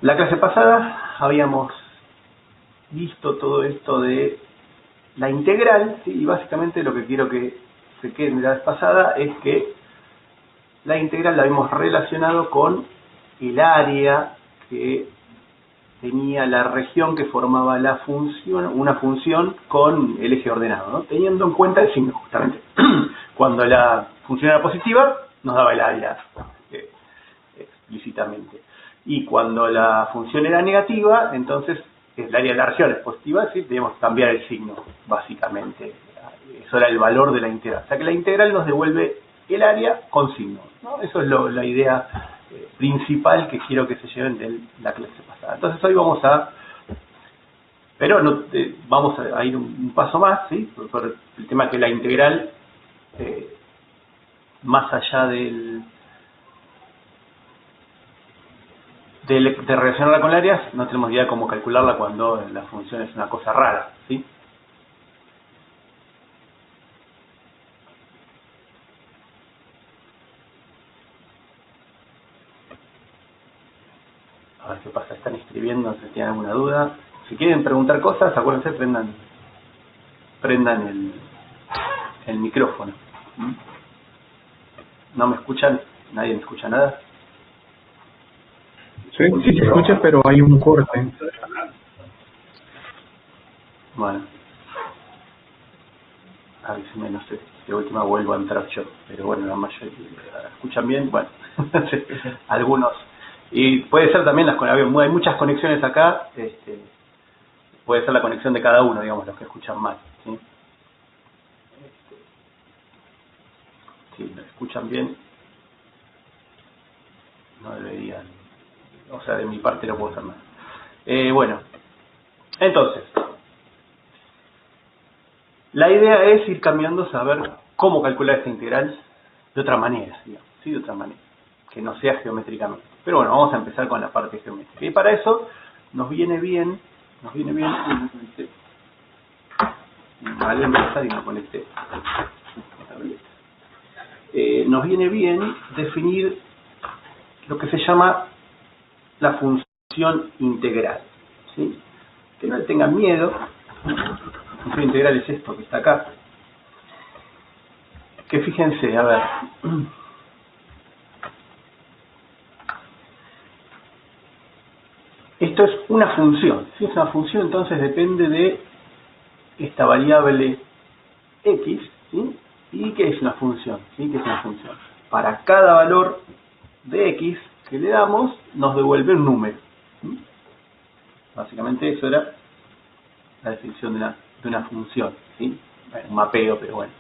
La clase pasada habíamos visto todo esto de la integral, ¿sí? Y básicamente lo que quiero que se quede de la vez pasada es que la integral la hemos relacionado con el área que tenía la región que formaba la función, una función con el eje ordenado, ¿no? Teniendo en cuenta el signo, justamente. Cuando la función era positiva, nos daba el área explícitamente. Y cuando la función era negativa, entonces el área de la región es positiva, ¿sí? Debemos cambiar el signo, básicamente. Eso era el valor de la integral. O sea que la integral nos devuelve el área con signo, ¿no? Eso es la idea principal que quiero que se lleven de la clase pasada. Entonces hoy vamos a... Pero no, vamos a ir un paso más, ¿sí? Por el tema que la integral, más allá de relacionarla con el área, no tenemos idea de cómo calcularla cuando la función es una cosa rara, ¿sí? A ver qué pasa, están escribiendo, si tienen alguna duda. Si quieren preguntar cosas, acuérdense, prendan el micrófono. ¿No me escuchan? ¿Nadie me escucha nada? Sí, sí se escucha, pero hay un corte. Bueno. Avísenme, no sé, de última vuelvo a entrar yo. Pero bueno, la mayoría escuchan bien, bueno. Algunos. Y puede ser también, hay muchas conexiones acá, puede ser la conexión de cada uno, digamos, los que escuchan mal, ¿sí? Si lo escuchan bien, no deberían, o sea, de mi parte no puedo hacer nada. Bueno, entonces, la idea es ir cambiando, saber cómo calcular esta integral de otra manera, digamos, ¿sí? De otra manera, que no sea geométricamente. Pero bueno, vamos a empezar con la parte geométrica. Y para eso nos viene bien, vale empezar y me conecté. Nos viene bien definir lo que se llama la función integral, ¿sí? Que no le tengan miedo. La función integral es esto que está acá. Que fíjense, a ver. Esto es una función. Si es una función, entonces depende de esta variable x, ¿sí? ¿Y qué es una función? ¿Sí? ¿Qué es una función? Para cada valor de x que le damos, nos devuelve un número, ¿sí? Básicamente eso era la definición de una función, ¿sí? Un mapeo, pero bueno,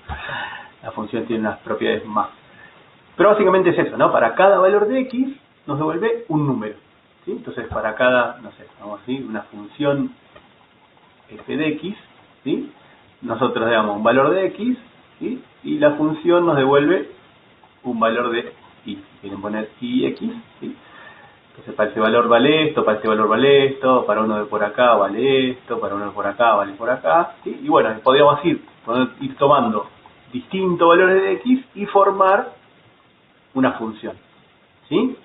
la función tiene unas propiedades más. Pero básicamente es eso, ¿no? Para cada valor de x nos devuelve un número, ¿sí? Entonces para cada, no sé, vamos a decir, una función f de x, ¿sí? Nosotros le damos un valor de x, ¿sí? Y la función nos devuelve un valor de y. Si quieren poner ix, ¿sí? Entonces para ese valor vale esto, para este valor vale esto, para uno de por acá vale esto, para uno de por acá vale por acá, ¿sí? Y bueno, podríamos ir tomando distintos valores de x y formar una función, ¿sí?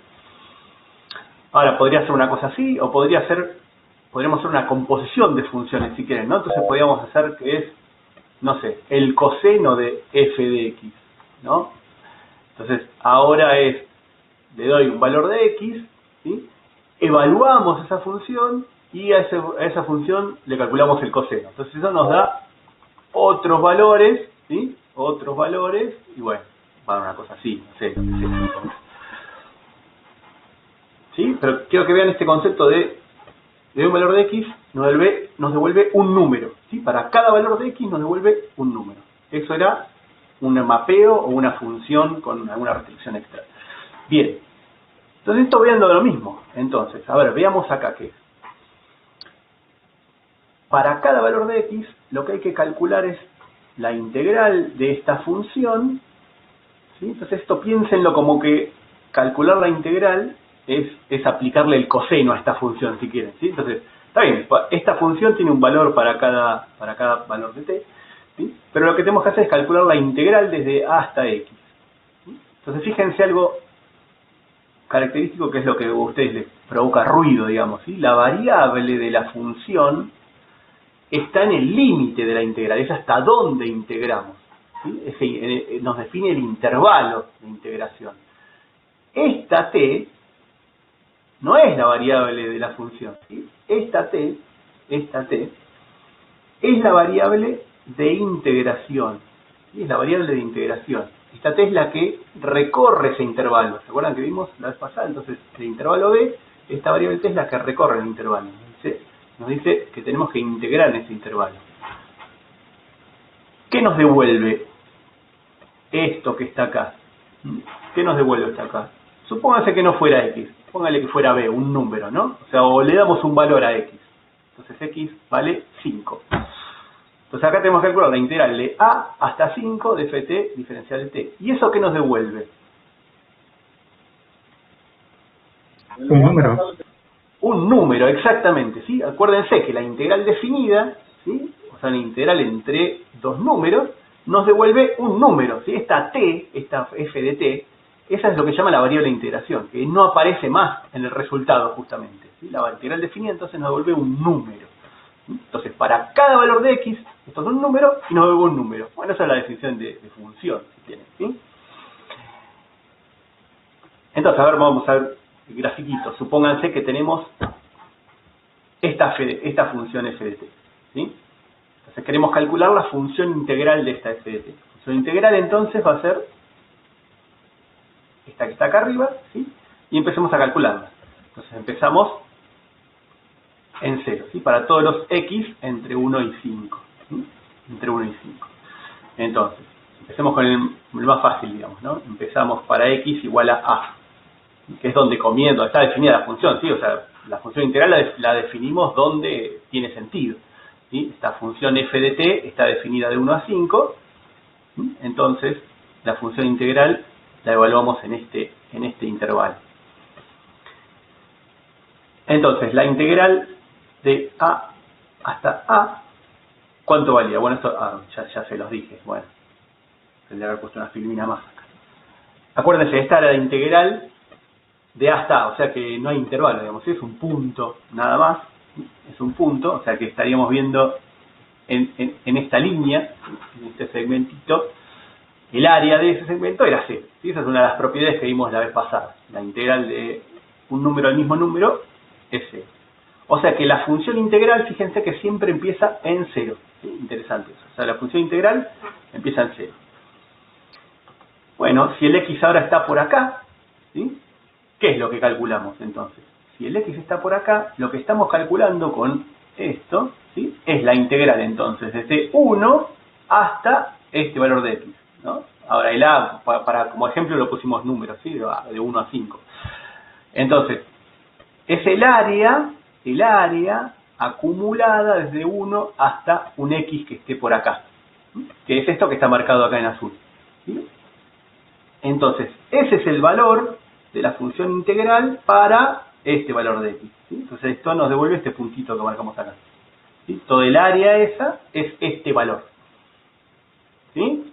Ahora, podría ser una cosa así, o podríamos hacer una composición de funciones si quieren, ¿no? Entonces podríamos hacer que es, no sé, el coseno de f de x, ¿no? Entonces, ahora le doy un valor de x, ¿sí? Evaluamos esa función y a esa función le calculamos el coseno. Entonces eso nos da otros valores, ¿sí? Otros valores, y bueno, va a una cosa así, no sé. ¿Sí? Pero quiero que vean este concepto de un valor de x nos devuelve un número, ¿sí? Para cada valor de x nos devuelve un número. Eso era un mapeo o una función con alguna restricción extra. Bien, entonces esto viendo lo mismo. Entonces, a ver, veamos acá qué es. Para cada valor de x, lo que hay que calcular es la integral de esta función, ¿sí? Entonces esto piénsenlo como que calcular la integral es aplicarle el coseno a esta función, si quieren, ¿sí? Entonces, está bien, esta función tiene un valor para cada valor de t, ¿sí? Pero lo que tenemos que hacer es calcular la integral desde a hasta x, ¿sí? Entonces fíjense algo característico que es lo que a ustedes les provoca ruido, digamos, ¿sí? La variable de la función está en el límite de la integral, es hasta dónde integramos, ¿sí? Nos define el intervalo de integración. Esta t no es la variable de la función, ¿sí? Esta t es la variable de integración, ¿sí? Es la variable de integración. Esta t es la que recorre ese intervalo. ¿Se acuerdan que vimos la vez pasada? Entonces, el intervalo b, esta variable t es la que recorre el intervalo. Nos dice que tenemos que integrar en ese intervalo. ¿Qué nos devuelve esto que está acá? ¿Qué nos devuelve esto acá? Supóngase que no fuera x, póngale que fuera b, un número, ¿no? O sea, o le damos un valor a x. Entonces x vale 5. Entonces acá tenemos que calcular la integral de a hasta 5 de ft diferencial de t. ¿Y eso qué nos devuelve? Un número. Un número, exactamente, ¿sí? Acuérdense que la integral definida, ¿sí? O sea, la integral entre dos números, nos devuelve un número, ¿sí? Esta t, esta f de t, esa es lo que se llama la variable de integración, que no aparece más en el resultado justamente, ¿sí? La integral definida entonces nos devuelve un número. Entonces, para cada valor de x, esto es un número y nos devuelve un número. Bueno, esa es la definición de función, si tienen, ¿sí? Entonces, a ver, vamos a ver el grafiquito. Supónganse que tenemos esta función f de t, ¿sí? Entonces, queremos calcular la función integral de esta f de t. La función integral, entonces, va a ser esta que está acá arriba, ¿sí? Y empecemos a calcularla. Entonces, empezamos en 0, ¿sí? Para todos los x entre 1 y 5, ¿sí? Entre 1 y 5. Entonces, empecemos con el más fácil, digamos, ¿no? Empezamos para x igual a, que es donde comienza, está definida la función, ¿sí? O sea, la función integral la definimos donde tiene sentido, ¿sí? Esta función f de t está definida de 1 a 5, ¿sí? Entonces, la función integral la evaluamos en este intervalo. Entonces, la integral de a hasta a, ¿cuánto valía? Bueno, esto ya se los dije. Bueno, tendría que haber puesto una filmina más acá. Acuérdense, esta era la integral de a hasta a, o sea que no hay intervalo, digamos, es un punto nada más, es un punto, o sea que estaríamos viendo en esta línea, en este segmentito, el área de ese segmento era 0. ¿Sí? Esa es una de las propiedades que vimos la vez pasada. La integral de un número al mismo número es 0. O sea que la función integral, fíjense que siempre empieza en 0. ¿Sí? Interesante eso. O sea, la función integral empieza en 0. Bueno, si el x ahora está por acá, ¿sí? ¿Qué es lo que calculamos entonces? Si el x está por acá, lo que estamos calculando con esto, ¿sí? Es la integral entonces desde 1 hasta este valor de x, ¿no? Ahora el a, como ejemplo lo pusimos números, ¿sí? De 1 a 5. Entonces, es el área acumulada desde 1 hasta un x que esté por acá, ¿sí? Que es esto que está marcado acá en azul, ¿sí? Entonces, ese es el valor de la función integral para este valor de x, ¿sí? Entonces esto nos devuelve este puntito que marcamos acá, ¿sí? Todo el área esa es este valor, ¿sí?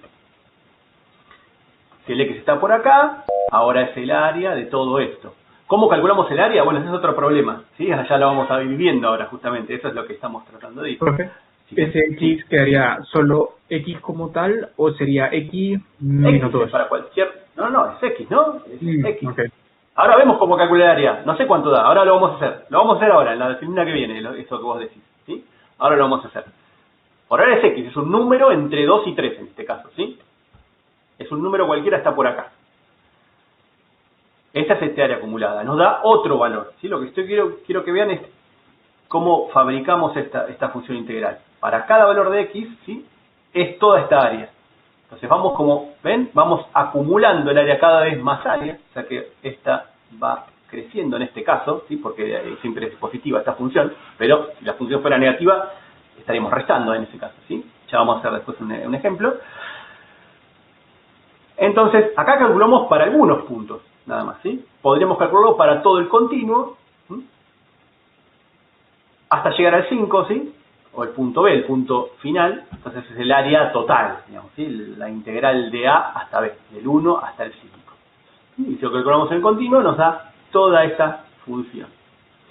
Si el x está por acá, ahora es el área de todo esto. ¿Cómo calculamos el área? Bueno, ese es otro problema, ¿sí? Ya lo vamos a ir viviendo ahora justamente, eso es lo que estamos tratando de ir. Profe, ¿ese x quedaría solo x como tal o sería x menos 2? Para cualquier... No, es x, ¿no? Es x. Okay. Ahora vemos cómo calcular el área. No sé cuánto da, ahora lo vamos a hacer. Lo vamos a hacer ahora, en la disciplina que viene, eso que vos decís, ¿sí? Ahora lo vamos a hacer. Por ahora es x, es un número entre 2 y 3 en este caso, ¿sí? Es un número cualquiera, está por acá. Esta es este área acumulada, nos da otro valor, ¿sí? Lo que quiero que vean es cómo fabricamos esta función integral. Para cada valor de x, ¿sí? Es toda esta área. Entonces vamos como, ¿ven? Vamos acumulando el área cada vez más área, o sea que esta va creciendo en este caso, ¿sí? Porque siempre es positiva esta función, pero si la función fuera negativa, estaríamos restando en ese caso, ¿sí? Ya vamos a hacer después un ejemplo. Entonces, acá calculamos para algunos puntos, nada más, ¿sí? Podríamos calcularlo para todo el continuo, ¿sí? Hasta llegar al 5, ¿sí? O el punto B, el punto final, entonces es el área total, digamos, ¿sí? La integral de A hasta B, del 1 hasta el 5. Y si lo calculamos en el continuo nos da toda esa función.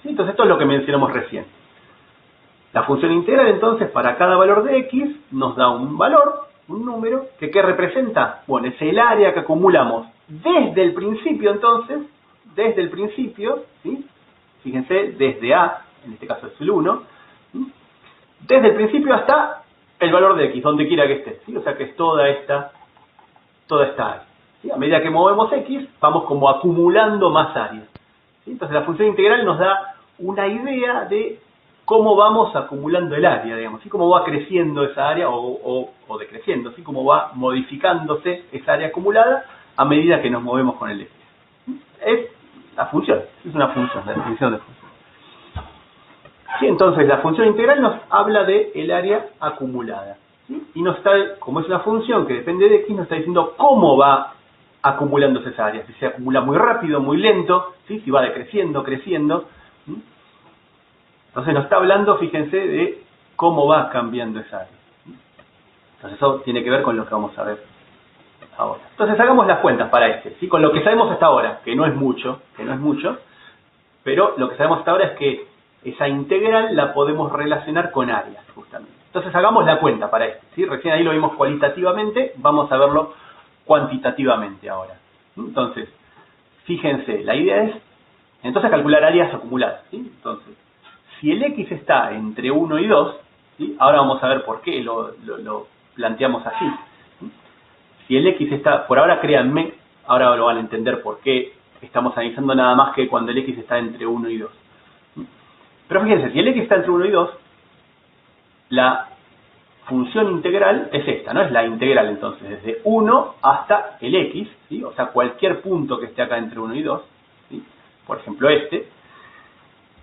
¿Sí? Entonces esto es lo que mencionamos recién. La función integral entonces para cada valor de x nos da un valor, un número, que ¿qué representa? Bueno, es el área que acumulamos desde el principio entonces, desde el principio, ¿sí? Fíjense, desde A, en este caso es el 1, ¿sí? Desde el principio hasta el valor de x, donde quiera que esté, ¿sí? O sea que es toda esta área. ¿Sí? A medida que movemos x, vamos como acumulando más áreas. ¿Sí? Entonces la función integral nos da una idea de cómo vamos acumulando el área, digamos, ¿sí? Cómo va creciendo esa área o decreciendo, ¿sí? Cómo va modificándose esa área acumulada a medida que nos movemos con el x. ¿Sí? Es la función, es una función, la definición de función. ¿Sí? Entonces la función integral nos habla de el área acumulada. ¿Sí? Y nos está, como es una función que depende de x, nos está diciendo cómo va acumulándose esa área. Si se acumula muy rápido, muy lento, ¿sí? Si va decreciendo, creciendo. ¿Sí? Entonces nos está hablando, fíjense, de cómo va cambiando esa área. Entonces eso tiene que ver con lo que vamos a ver ahora. Entonces hagamos las cuentas para este, ¿sí? Con lo que sabemos hasta ahora, que no es mucho, pero lo que sabemos hasta ahora es que esa integral la podemos relacionar con áreas, justamente. Entonces hagamos la cuenta para este, ¿sí? Recién ahí lo vimos cualitativamente, vamos a verlo cuantitativamente ahora. Entonces, fíjense, la idea es, entonces calcular áreas acumuladas, ¿sí? Entonces, si el x está entre 1 y 2, ¿sí? Ahora vamos a ver por qué lo planteamos así. ¿Sí? Si el x está, por ahora créanme, ahora lo van a entender por qué estamos analizando nada más que cuando el x está entre 1 y 2. ¿Sí? Pero fíjense, si el x está entre 1 y 2, la función integral es esta, ¿no? Es la integral entonces, desde 1 hasta el x, ¿sí? O sea, cualquier punto que esté acá entre 1 y 2, ¿sí? Por ejemplo este.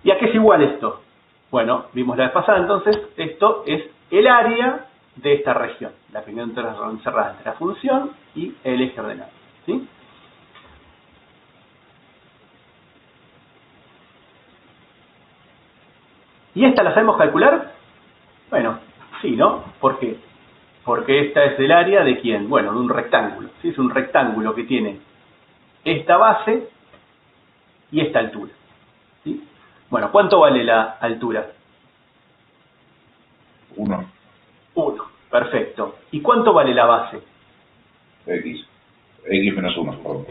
¿Y a qué es igual esto? Bueno, vimos la vez pasada, entonces, esto es el área de esta región, la que quedó encerrada entre la función y el eje ordenado, ¿sí? ¿Y esta la sabemos calcular? Bueno, sí, ¿no? ¿Por qué? Porque esta es el área de ¿quién? Bueno, de un rectángulo, ¿sí? Es un rectángulo que tiene esta base y esta altura, ¿sí? Bueno, ¿cuánto vale la altura? 1. 1, perfecto. ¿Y cuánto vale la base? X. X menos 1, perdón.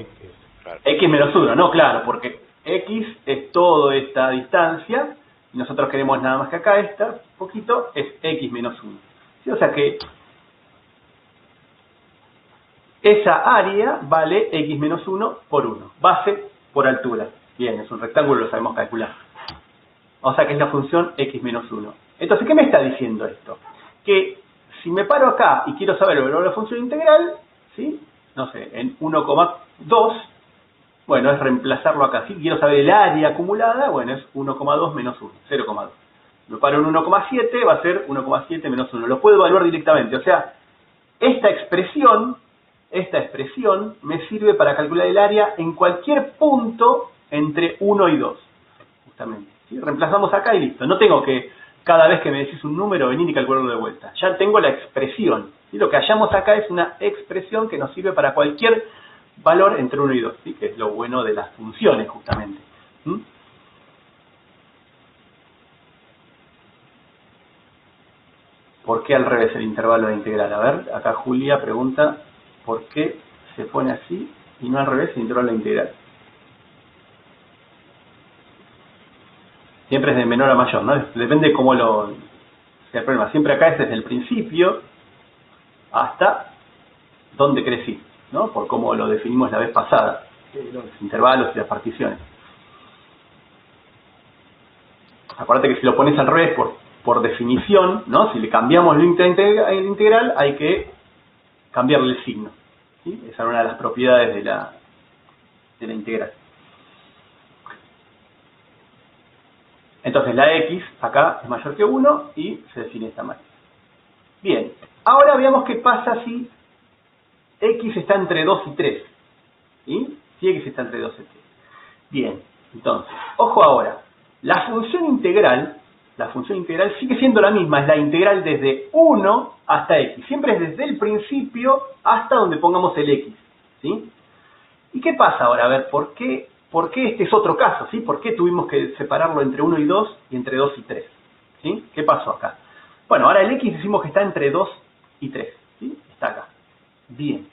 X menos 1, no, claro, porque X es toda esta distancia, y nosotros queremos nada más que acá esta, poquito, es X menos 1. ¿Sí? O sea que esa área vale X menos 1 por 1, base por altura. Bien, es un rectángulo, lo sabemos calcular. O sea que es la función X menos 1. Entonces, ¿qué me está diciendo esto? Que si me paro acá y quiero saber el valor de la función integral, ¿sí? No sé, en 1,2, bueno, es reemplazarlo acá. Si quiero saber el área acumulada, bueno, es 1,2 menos 1, 0,2. Me paro en 1,7, va a ser 1,7 menos 1. Lo puedo evaluar directamente. O sea, esta expresión me sirve para calcular el área en cualquier punto entre 1 y 2, justamente. ¿Sí? Reemplazamos acá y listo. No tengo que, cada vez que me decís un número, venir y calcularlo de vuelta. Ya tengo la expresión. ¿Sí? Lo que hallamos acá es una expresión que nos sirve para cualquier valor entre 1 y 2, ¿sí? Que es lo bueno de las funciones, justamente. ¿Mm? ¿Por qué al revés el intervalo de integral? A ver, acá Julia pregunta, ¿por qué se pone así y no al revés el intervalo de integral? Siempre es de menor a mayor, ¿no? Depende cómo sea el problema. Siempre acá es desde el principio hasta donde crecí, ¿no? Por cómo lo definimos la vez pasada, los intervalos y las particiones. Acuérdate que si lo pones al revés, por definición, ¿no? Si le cambiamos el integral, hay que cambiarle el signo, ¿sí? Esa es una de las propiedades de la integral. Entonces la x acá es mayor que 1 y se define de esta manera. Bien, ahora veamos qué pasa si x está entre 2 y 3. ¿Sí? Si x está entre 2 y 3. Bien, entonces, ojo ahora, la función integral sigue siendo la misma, es la integral desde 1 hasta x. Siempre es desde el principio hasta donde pongamos el x. ¿Sí? ¿Y qué pasa ahora? A ver, ¿por qué ¿por qué este es otro caso? ¿Sí? ¿Por qué tuvimos que separarlo entre 1 y 2 y entre 2 y 3? ¿Sí? ¿Qué pasó acá? Bueno, ahora el X decimos que está entre 2 y 3. ¿Sí? Está acá. Bien.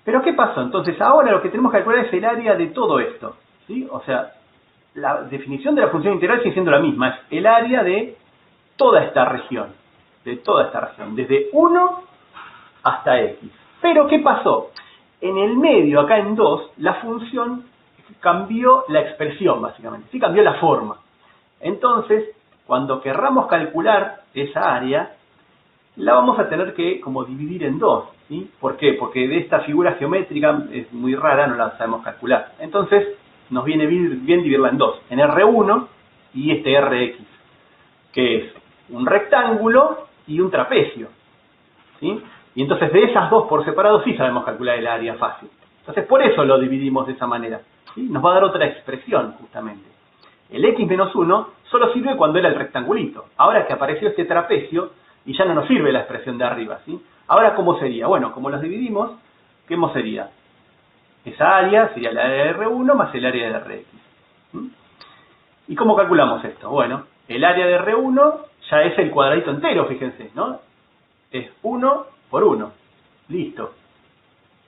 Pero ¿qué pasó? Entonces ahora lo que tenemos que calcular es el área de todo esto. ¿Sí? O sea, la definición de la función integral sigue siendo la misma. Es el área de toda esta región. De toda esta región. Desde 1 hasta X. Pero ¿qué pasó? En el medio, acá en 2, la función cambió la expresión, básicamente. Sí, cambió la forma. Entonces, cuando querramos calcular esa área, la vamos a tener que como dividir en 2. ¿Sí? ¿Por qué? Porque de esta figura geométrica es muy rara, no la sabemos calcular. Entonces, nos viene bien dividirla en 2. En R1 y este Rx, que es un rectángulo y un trapecio. ¿Sí? Y entonces de esas dos por separado sí sabemos calcular el área fácil. Entonces por eso lo dividimos de esa manera. ¿Sí? Nos va a dar otra expresión justamente. El x menos 1 solo sirve cuando era el rectangulito. Ahora que apareció este trapecio y ya no nos sirve la expresión de arriba. ¿Sí? Ahora ¿cómo sería? Bueno, como los dividimos, ¿cómo sería? Esa área sería la área de R1 más el área de Rx. ¿Sí? ¿Y cómo calculamos esto? Bueno, el área de R1 ya es el cuadradito entero, fíjense, ¿no? Es 1 por 1. Listo.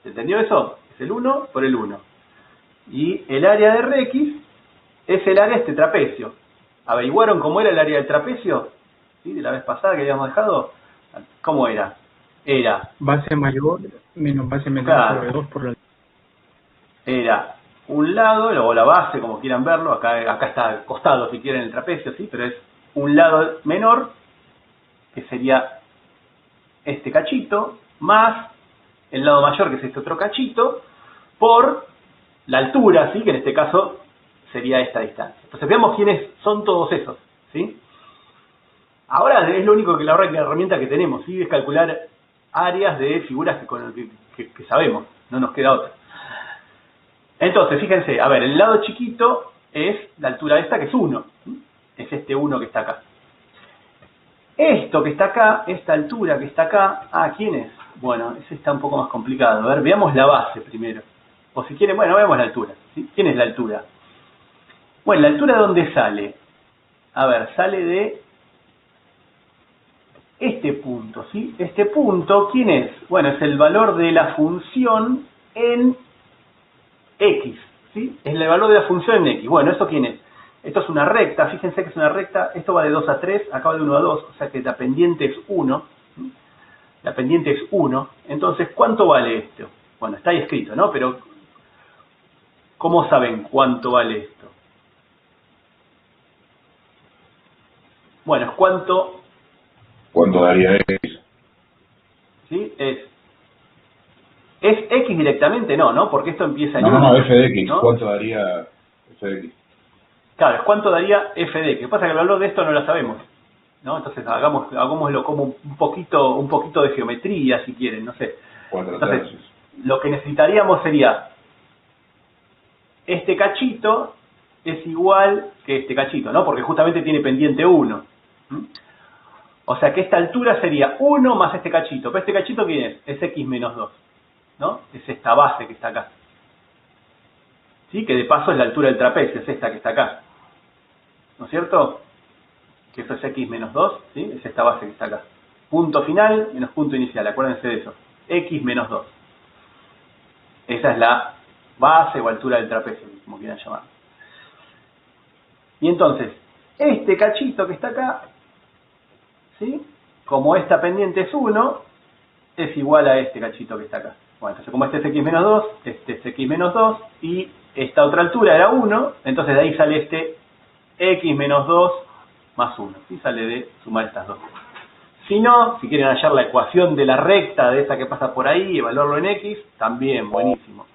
¿Se entendió eso? Es el 1 por el 1. Y el área de Rx es el área de este trapecio. ¿Averiguaron cómo era el área del trapecio? ¿Sí? De la vez pasada que habíamos dejado. ¿Cómo era? Era base mayor menos base menor, claro, sobre 2 por la... Era un lado, o la base, como quieran verlo. Acá está al costado, si quieren, el trapecio, ¿sí? Pero es un lado menor, que sería este cachito, más el lado mayor, que es este otro cachito, por la altura, ¿sí? Que en este caso sería esta distancia. Entonces veamos quiénes son todos esos, ¿sí? Ahora es lo único que la herramienta que tenemos, ¿sí? Es calcular áreas de figuras que sabemos, no nos queda otra. Entonces, fíjense, a ver, el lado chiquito es la altura esta, que es 1, ¿sí? Es este 1 que está acá. Esto que está acá, esta altura que está acá, ¿quién es? Bueno, ese está un poco más complicado. A ver, veamos la base primero. O si quieren, bueno, veamos la altura. ¿Sí? ¿Quién es la altura? Bueno, ¿la altura de dónde sale? A ver, sale de este punto, ¿sí? Este punto, ¿quién es? Bueno, es el valor de la función en X, ¿sí? Es el valor de la función en X. Bueno, ¿eso quién es? Esto es una recta, fíjense que es una recta, esto va de 2 a 3, acá va de 1 a 2, o sea que la pendiente es 1. La pendiente es 1. Entonces, ¿cuánto vale esto? Bueno, está ahí escrito, ¿no? Pero, ¿cómo saben cuánto vale esto? Bueno, es cuánto... ¿Cuánto daría X? ¿Sí? ¿Es X directamente? No, ¿no? Porque esto empieza en 1.1. No, f de X. ¿No? ¿Cuánto daría f de X? Claro, es cuánto daría f de X. Lo que pasa es que el valor de esto no lo sabemos, ¿no? Entonces hagámoslo como un poquito de geometría, si quieren, no sé. 4 Entonces, tercios. lo que necesitaríamos sería este cachito es igual que este cachito, ¿no? Porque justamente tiene pendiente 1. O sea que esta altura sería 1 más este cachito. ¿Pero este cachito quién es? Es x menos 2, ¿no? Es esta base que está acá. ¿Sí? Que de paso es la altura del trapecio, es esta que está acá. ¿No es cierto? Que eso es x menos 2, ¿sí? Es esta base que está acá. Punto final menos punto inicial, acuérdense de eso. X menos 2. Esa es la base o altura del trapecio, como quieran llamarlo. Y entonces, este cachito que está acá, ¿sí? Como esta pendiente es 1, es igual a este cachito que está acá. Bueno, entonces como este es x menos 2, este es x menos 2, y esta otra altura era 1, entonces de ahí sale este x menos 2 más 1. ¿Sí? Sale de sumar estas dos. Si no, si quieren hallar la ecuación de la recta de esa que pasa por ahí y evaluarlo en x, también buenísimo.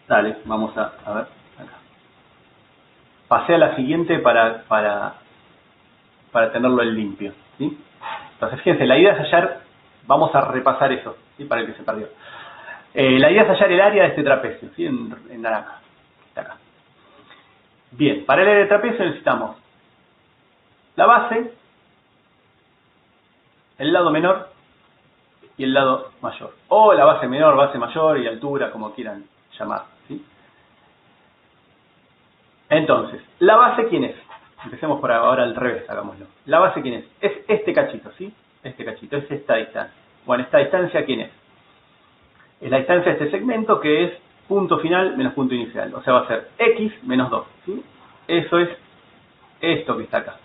Dale, vamos a ver acá. Pasé a la siguiente para tenerlo en limpio, ¿sí? Entonces, fíjense, la idea es hallar, vamos a repasar eso, ¿sí? Para el que se perdió. La idea es hallar el área de este trapecio, ¿sí? En naranja, está acá. Bien, para el área de trapecio necesitamos la base, el lado menor y el lado mayor. O la base menor, base mayor y altura, como quieran llamar, ¿sí? Entonces, ¿la base quién es? Empecemos por ahora al revés, hagámoslo. ¿La base quién es? Es este cachito, ¿sí? Este cachito, es esta distancia. Bueno, ¿esta distancia quién es? Es la distancia de este segmento, que es punto final menos punto inicial. O sea, va a ser x menos 2, ¿sí? Eso es esto que está acá.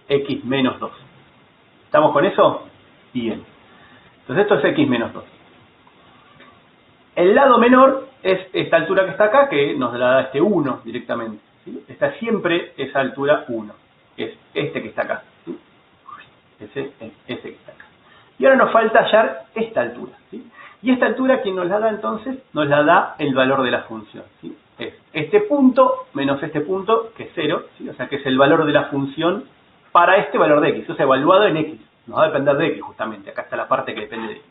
X menos 2. ¿Estamos con eso? Bien. Entonces esto es x menos 2. El lado menor es esta altura que está acá, que nos la da este 1 directamente, ¿sí? Está siempre esa altura 1. Es este que está acá, ¿sí? Ese que está acá. Y ahora nos falta hallar esta altura, ¿sí? Y esta altura, ¿quién nos la da entonces? Nos la da el valor de la función, ¿sí? Es este punto menos este punto, que es 0, ¿sí? O sea que es el valor de la función para este valor de x, o sea, evaluado en x. Nos va a depender de x justamente, acá está la parte que depende de x,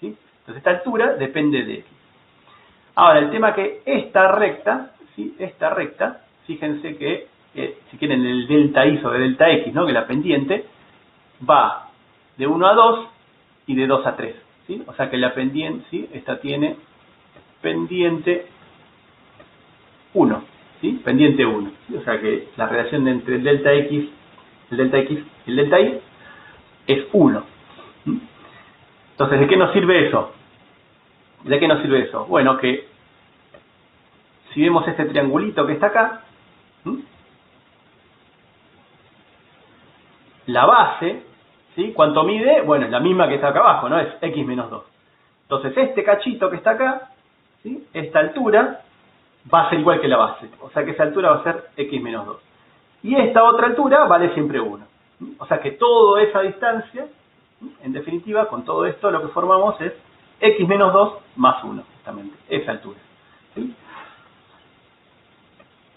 ¿sí? Entonces esta altura depende de x. Ahora, el tema que esta recta, ¿sí? Esta recta, fíjense que, si quieren el delta y sobre delta x, ¿no? Que la pendiente va de 1 a 2 y de 2 a 3, ¿sí? O sea que la pendiente, ¿sí? Esta tiene pendiente 1, ¿sí? Pendiente 1, ¿sí? O sea que la relación entre el delta x y el delta y es 1. Entonces, ¿de qué nos sirve eso? ¿De qué nos sirve eso? Bueno, que si vemos este triangulito que está acá, la base, ¿sí? ¿Cuánto mide? Bueno, es la misma que está acá abajo, ¿no? Es x menos 2. Entonces, este cachito que está acá, ¿sí? Esta altura va a ser igual que la base. O sea que esa altura va a ser x menos 2. Y esta otra altura vale siempre 1. O sea que toda esa distancia, en definitiva, con todo esto lo que formamos es x menos 2 más 1, justamente, esa altura, ¿sí?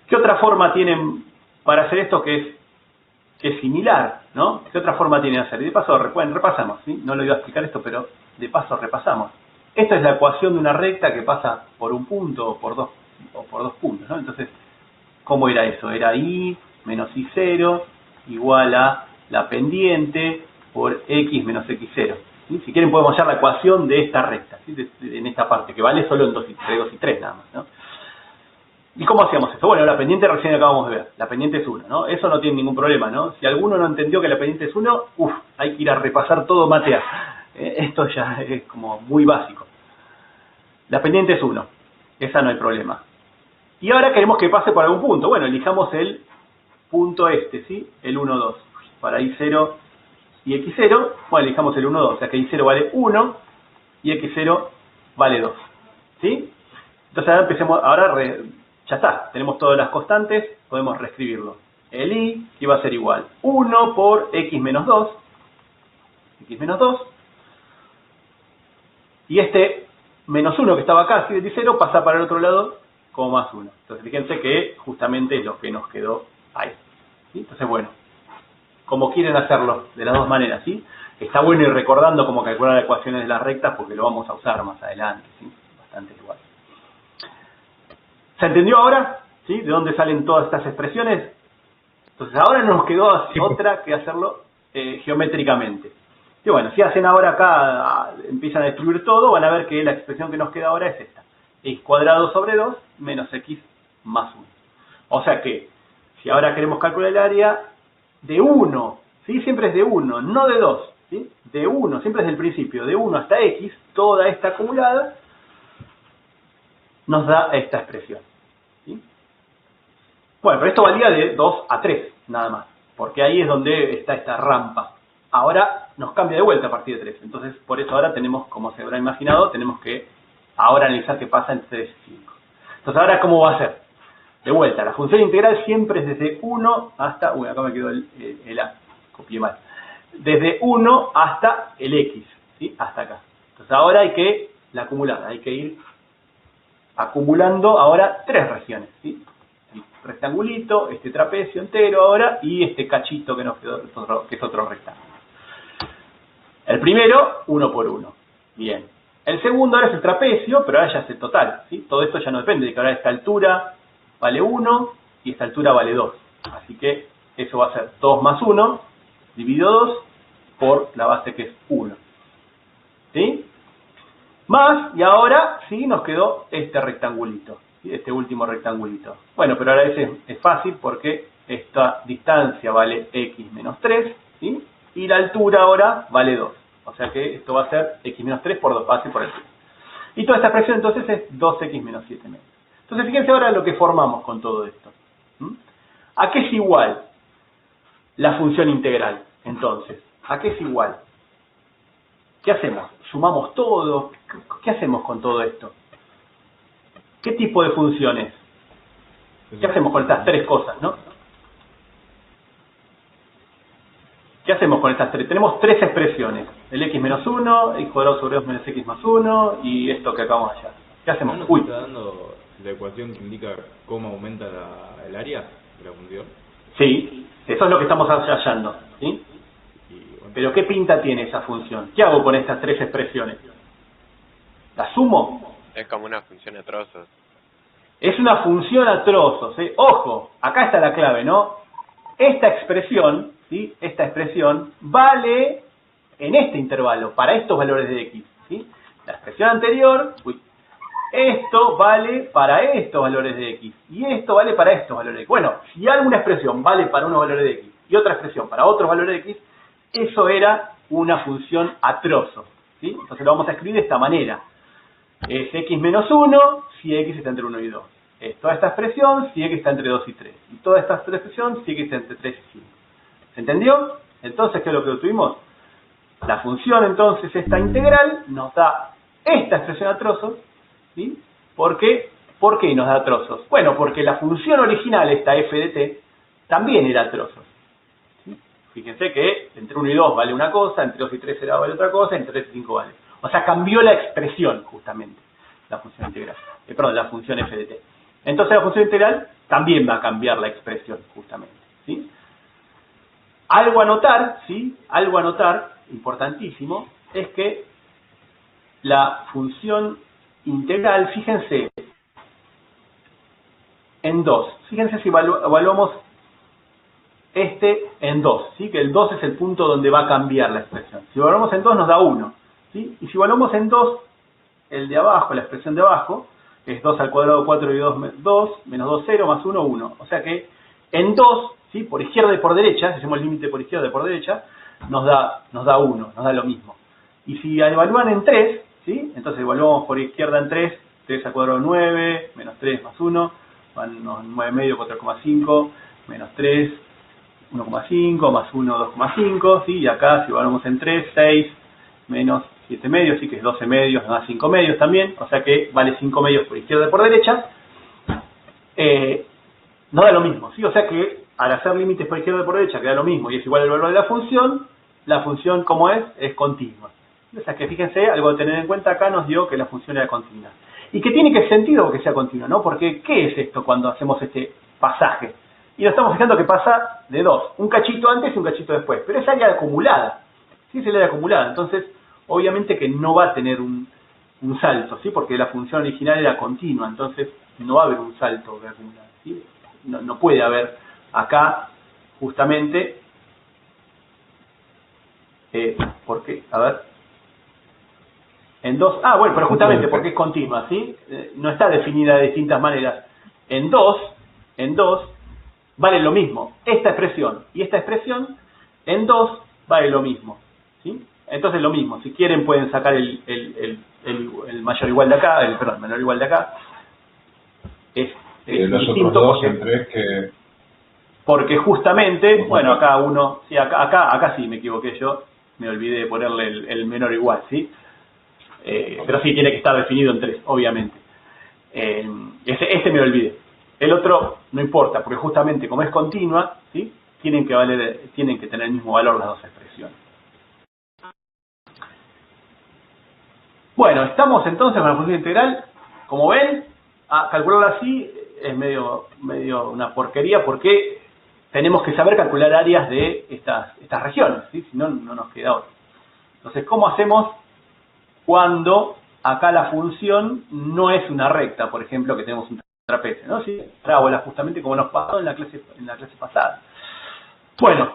¿Qué otra forma tienen para hacer esto que es similar, ¿no? ¿Qué otra forma tienen de hacer? Y de paso, repasamos, ¿sí? No lo iba a explicar esto, pero de paso repasamos. Esta es la ecuación de una recta que pasa por un punto o por dos puntos, ¿no? Entonces, ¿cómo era eso? Era y menos y0 igual a la pendiente por x menos x0. ¿Sí? Si quieren podemos hallar la ecuación de esta recta, ¿sí? En esta parte, que vale solo en 2 y 3 nada más, ¿no? ¿Y cómo hacíamos esto? Bueno, la pendiente recién acabamos de ver, la pendiente es 1, ¿no? Eso no tiene ningún problema, ¿no? Si alguno no entendió que la pendiente es 1, hay que ir a repasar todo mateas. Esto ya es como muy básico. La pendiente es 1, esa no hay problema. Y ahora queremos que pase por algún punto. Bueno, elijamos el punto este, ¿sí? El 1, 2. Para y0 y x0, bueno, elijamos el 1, 2. O sea que y0 vale 1 y x0 vale 2. ¿Sí? Entonces ahora empecemos, ya está, tenemos todas las constantes, podemos reescribirlo. El y va a ser igual 1 por x menos 2, y este menos 1 que estaba acá, así de 0, pasa para el otro lado como más 1. Entonces fíjense que justamente es lo que nos quedó ahí, ¿sí? Entonces bueno, como quieren hacerlo, de las dos maneras, ¿sí? Está bueno ir recordando cómo calcular las ecuaciones de las rectas porque lo vamos a usar más adelante, ¿sí? Bastante igual. ¿Se entendió ahora? ¿Sí? ¿De dónde salen todas estas expresiones? Entonces ahora nos quedó otra que hacerlo geométricamente. Y bueno, si hacen ahora acá, empiezan a distribuir todo, van a ver que la expresión que nos queda ahora es esta. X cuadrado sobre 2 menos x más 1. O sea que, si ahora queremos calcular el área de 1, ¿sí? Siempre es de 1, no de 2, ¿sí? De 1, siempre es del principio, de 1 hasta x, toda esta acumulada nos da esta expresión, ¿sí? Bueno, pero esto valía de 2 a 3, nada más, porque ahí es donde está esta rampa. Ahora nos cambia de vuelta a partir de 3, entonces por eso ahora tenemos, como se habrá imaginado, tenemos que ahora analizar qué pasa entre 3 y 5. Entonces ahora, ¿cómo va a ser? De vuelta, la función integral siempre es desde 1 hasta... Uy, acá me quedó el A, copié mal. Desde 1 hasta el X, ¿sí? Hasta acá. Entonces ahora hay que, la acumulada, hay que ir acumulando ahora 3 regiones, ¿sí? El rectangulito, este trapecio entero ahora, y este cachito que nos quedó, que es otro rectángulo. El primero, 1 por 1. Bien. El segundo ahora es el trapecio, pero ahora ya es el total, ¿sí? Todo esto ya no depende de que ahora esta altura vale 1 y esta altura vale 2. Así que eso va a ser 2 más 1 dividido 2 por la base que es 1. Más, y ahora sí nos quedó este rectangulito, ¿sí? Este último rectangulito. Bueno, pero ahora ese es fácil porque esta distancia vale x menos 3, ¿sí? Y la altura ahora vale 2. O sea que esto va a ser x menos 3 por 2, base por el 3. Y toda esta expresión entonces es 2x menos 7 medio. Entonces fíjense ahora lo que formamos con todo esto. ¿A qué es igual la función integral? Entonces, ¿a qué es igual? ¿Qué hacemos? ¿Sumamos todo? ¿Qué hacemos con todo esto? ¿Qué tipo de funciones? ¿Qué hacemos con estas tres cosas, no? ¿Qué hacemos con estas tres? Tenemos tres expresiones. El x menos 1, x cuadrado sobre 2 menos x más 1 y esto que acabamos de hallar. ¿Qué hacemos? ¿No nos está dando la ecuación que indica cómo aumenta el área de la función? Sí, eso es lo que estamos hallando, ¿sí? Pero ¿qué pinta tiene esa función? ¿Qué hago con estas tres expresiones? ¿La sumo? Es como una función de trozos. Es una función a trozos, ¿eh? Ojo, acá está la clave, ¿no? Esta expresión, ¿sí? Esta expresión vale en este intervalo, para estos valores de x, ¿sí? La expresión anterior, esto vale para estos valores de x, y esto vale para estos valores de x. Bueno, si alguna expresión vale para unos valores de x, y otra expresión para otros valores de x, eso era una función a trozos, ¿sí? Entonces lo vamos a escribir de esta manera. Es x menos 1 si x está entre 1 y 2. Es toda esta expresión si x está entre 2 y 3. Y toda esta expresión si x está entre 3 y 5. ¿Se entendió? Entonces, ¿qué es lo que obtuvimos? La función, entonces, esta integral nos da esta expresión a trozos, ¿sí? ¿Por qué? ¿Por qué nos da a trozos? Bueno, porque la función original, esta f de t, también era a trozos. Fíjense que entre 1 y 2 vale una cosa, entre 2 y 3 vale otra cosa, entre 3 y 5 vale. O sea, cambió la expresión, justamente, la función integral. Perdón, la función f de t. Entonces la función integral también va a cambiar la expresión, justamente, ¿sí? Algo a notar, ¿sí? Algo a notar, importantísimo, es que la función integral, fíjense, en 2. Fíjense si evaluamos este en 2, ¿sí? Que el 2 es el punto donde va a cambiar la expresión. Si evaluamos en 2 nos da 1, ¿sí? Y si evaluamos en 2, el de abajo, la expresión de abajo, es 2 al cuadrado 4 y 2, menos 2, 0, más 1, 1. O sea que en 2, ¿sí? Por izquierda y por derecha, si hacemos el límite por izquierda y por derecha, nos da 1, nos da lo mismo. Y si evalúan en 3, ¿sí? Entonces evaluamos por izquierda en 3, 3 al cuadrado 9, menos 3 más 1, van unos 9 medio, 4,5, menos 3, 1,5, más 1, 2,5, ¿sí? Y acá si evaluamos en 3, 6, menos 7 medios, sí que es 12 medios, nos da 5 medios también, o sea que vale 5 medios por izquierda y por derecha, nos da lo mismo, ¿sí? O sea que al hacer límites por izquierda y por derecha queda lo mismo y es igual al valor de la función como es continua. O sea que fíjense, algo a tener en cuenta acá nos dio que la función era continua. Y que tiene que sentido que sea continua, ¿no? Porque ¿qué es esto cuando hacemos este pasaje? Y nos estamos fijando que pasa de 2, un cachito antes y un cachito después, pero es área acumulada, ¿sí? Es el área acumulada, entonces obviamente que no va a tener un salto, ¿sí? Porque la función original era continua, entonces no va a haber un salto de alguna, ¿sí? No puede haber acá justamente, ¿por qué? A ver, en 2, bueno, pero justamente porque es continua, ¿sí? No está definida de distintas maneras. En 2 vale lo mismo, esta expresión y esta expresión, en 2 vale lo mismo, ¿sí? Entonces lo mismo, si quieren pueden sacar el mayor igual de acá, el menor igual de acá. Es los distinto otros dos, porque, el 3 que... porque justamente, bueno, acá uno, sí, acá sí me equivoqué yo, me olvidé de ponerle el menor igual, ¿sí? Pero sí tiene que estar definido en 3, obviamente. Ese me olvidé. El otro no importa, porque justamente como es continua, ¿sí? Tienen que tener el mismo valor las dos expresiones. Bueno, estamos entonces con la función integral. Como ven, calcularla así es medio una porquería porque tenemos que saber calcular áreas de estas regiones, ¿sí? Si no, no nos queda otra. Entonces, ¿cómo hacemos cuando acá la función no es una recta? Por ejemplo, que tenemos un trapecio, ¿no? ¿Sí? Parábola, justamente como nos pasó en la clase pasada. Bueno,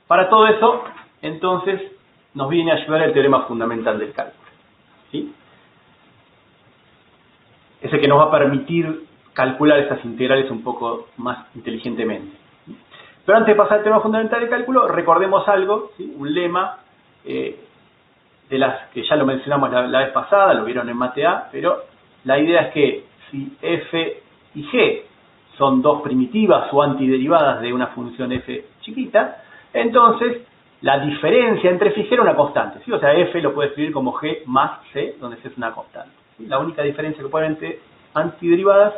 para todo eso, entonces, nos viene a ayudar el teorema fundamental del cálculo, ¿sí? es el que nos va a permitir calcular estas integrales un poco más inteligentemente. Pero antes de pasar al tema fundamental de cálculo, recordemos algo, ¿sí? Un lema de las que ya lo mencionamos la vez pasada, lo vieron en Mate A, pero la idea es que si f y g son dos primitivas o antiderivadas de una función f chiquita, entonces la diferencia entre f y g era una constante, ¿sí? O sea, f lo puede escribir como g más c, donde c es una constante, ¿sí? La única diferencia que puede haber entre antiderivadas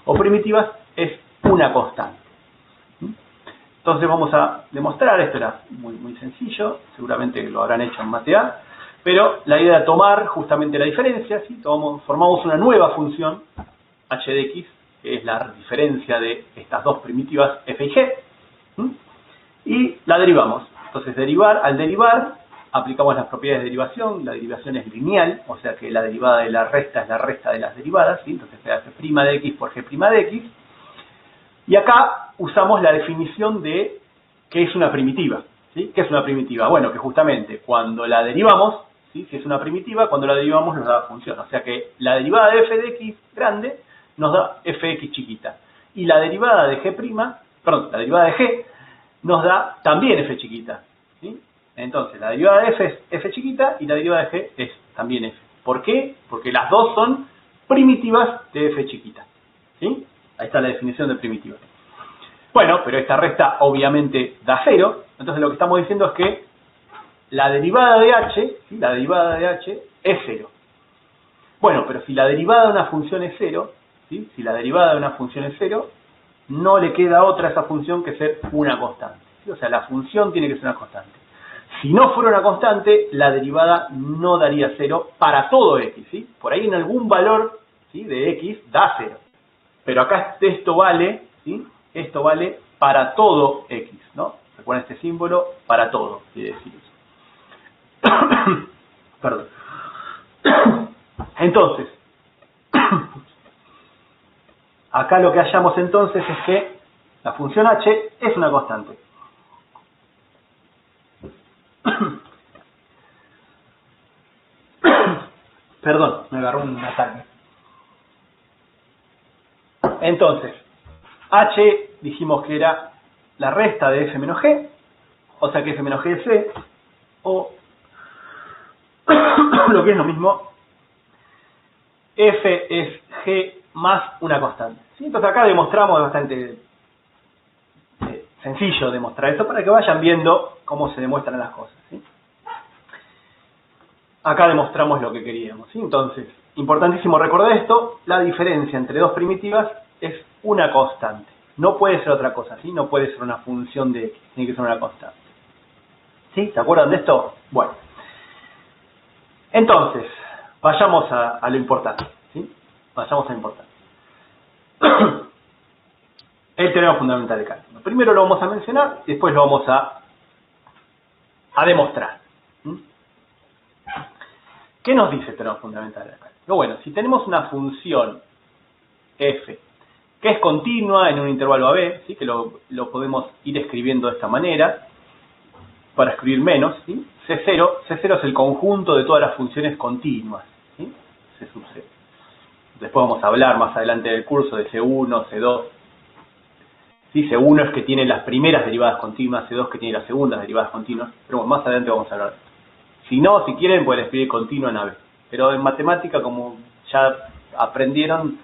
o primitivas es una constante. Entonces vamos a demostrar, esto era muy sencillo, seguramente lo habrán hecho en Mate A, pero la idea de tomar justamente la diferencia, ¿sí? Formamos una nueva función, h de x, que es la diferencia de estas dos primitivas f y g, y la derivamos. Entonces al derivar, aplicamos las propiedades de derivación, la derivación es lineal, o sea que la derivada de la resta es la resta de las derivadas, ¿sí? Entonces queda f' de x por g' de x, y acá usamos la definición de qué es una primitiva, ¿sí? ¿Qué es una primitiva? Bueno, que justamente cuando la derivamos, ¿sí? Si es una primitiva, cuando la derivamos nos da función, o sea que la derivada de f de x grande nos da fx chiquita, y la derivada de la derivada de g nos da también f chiquita, ¿sí? Entonces la derivada de f es f chiquita y la derivada de g es también f. ¿Por qué? Porque las dos son primitivas de f chiquita, ¿sí? Ahí está la definición de primitiva. Bueno, pero esta resta obviamente da 0, entonces lo que estamos diciendo es que la derivada de h, ¿sí? La derivada de h es 0. Bueno, pero si la derivada de una función es 0, ¿sí? Si la derivada de una función es 0, no le queda otra a esa función que ser una constante, ¿sí? O sea, la función tiene que ser una constante. Si no fuera una constante, la derivada no daría 0 para todo x, ¿sí? Por ahí en algún valor, ¿sí? De x da 0. Pero acá esto vale, ¿sí? Esto vale para todo x, ¿no? Recuerden este símbolo, para todo, quiere decir eso. Perdón. Entonces, acá lo que hallamos entonces es que la función h es una constante. Perdón, me agarró un ataque. Entonces, h dijimos que era la resta de f menos g, o sea que f menos g es c, o lo que es lo mismo, f es g más una constante, ¿sí? Entonces acá demostramos, es bastante sencillo demostrar esto para que vayan viendo cómo se demuestran las cosas, ¿sí? Acá demostramos lo que queríamos, ¿sí? Entonces, importantísimo recordar esto, la diferencia entre dos primitivas es una constante. No puede ser otra cosa, ¿sí? No puede ser una función de x, tiene que ser una constante. ¿Sí? ¿Se acuerdan de esto? Bueno. Entonces, vayamos a lo importante, ¿sí? Vayamos a lo importante. El teorema fundamental de cálculo. Primero lo vamos a mencionar y después lo vamos a demostrar. ¿Qué nos dice el teorema fundamental de cálculo? Bueno, si tenemos una función f que es continua en un intervalo AB, ¿sí? Que lo podemos ir escribiendo de esta manera, para escribir menos, ¿sí? C0 es el conjunto de todas las funciones continuas, ¿sí? C sub 0. Después vamos a hablar más adelante del curso de C1, C2. ¿Sí? C1 es que tiene las primeras derivadas continuas, C2 que tiene las segundas derivadas continuas, pero bueno, más adelante vamos a hablar de esto. Si no, si quieren, pueden escribir continua en AB. Pero en matemática, como ya aprendieron,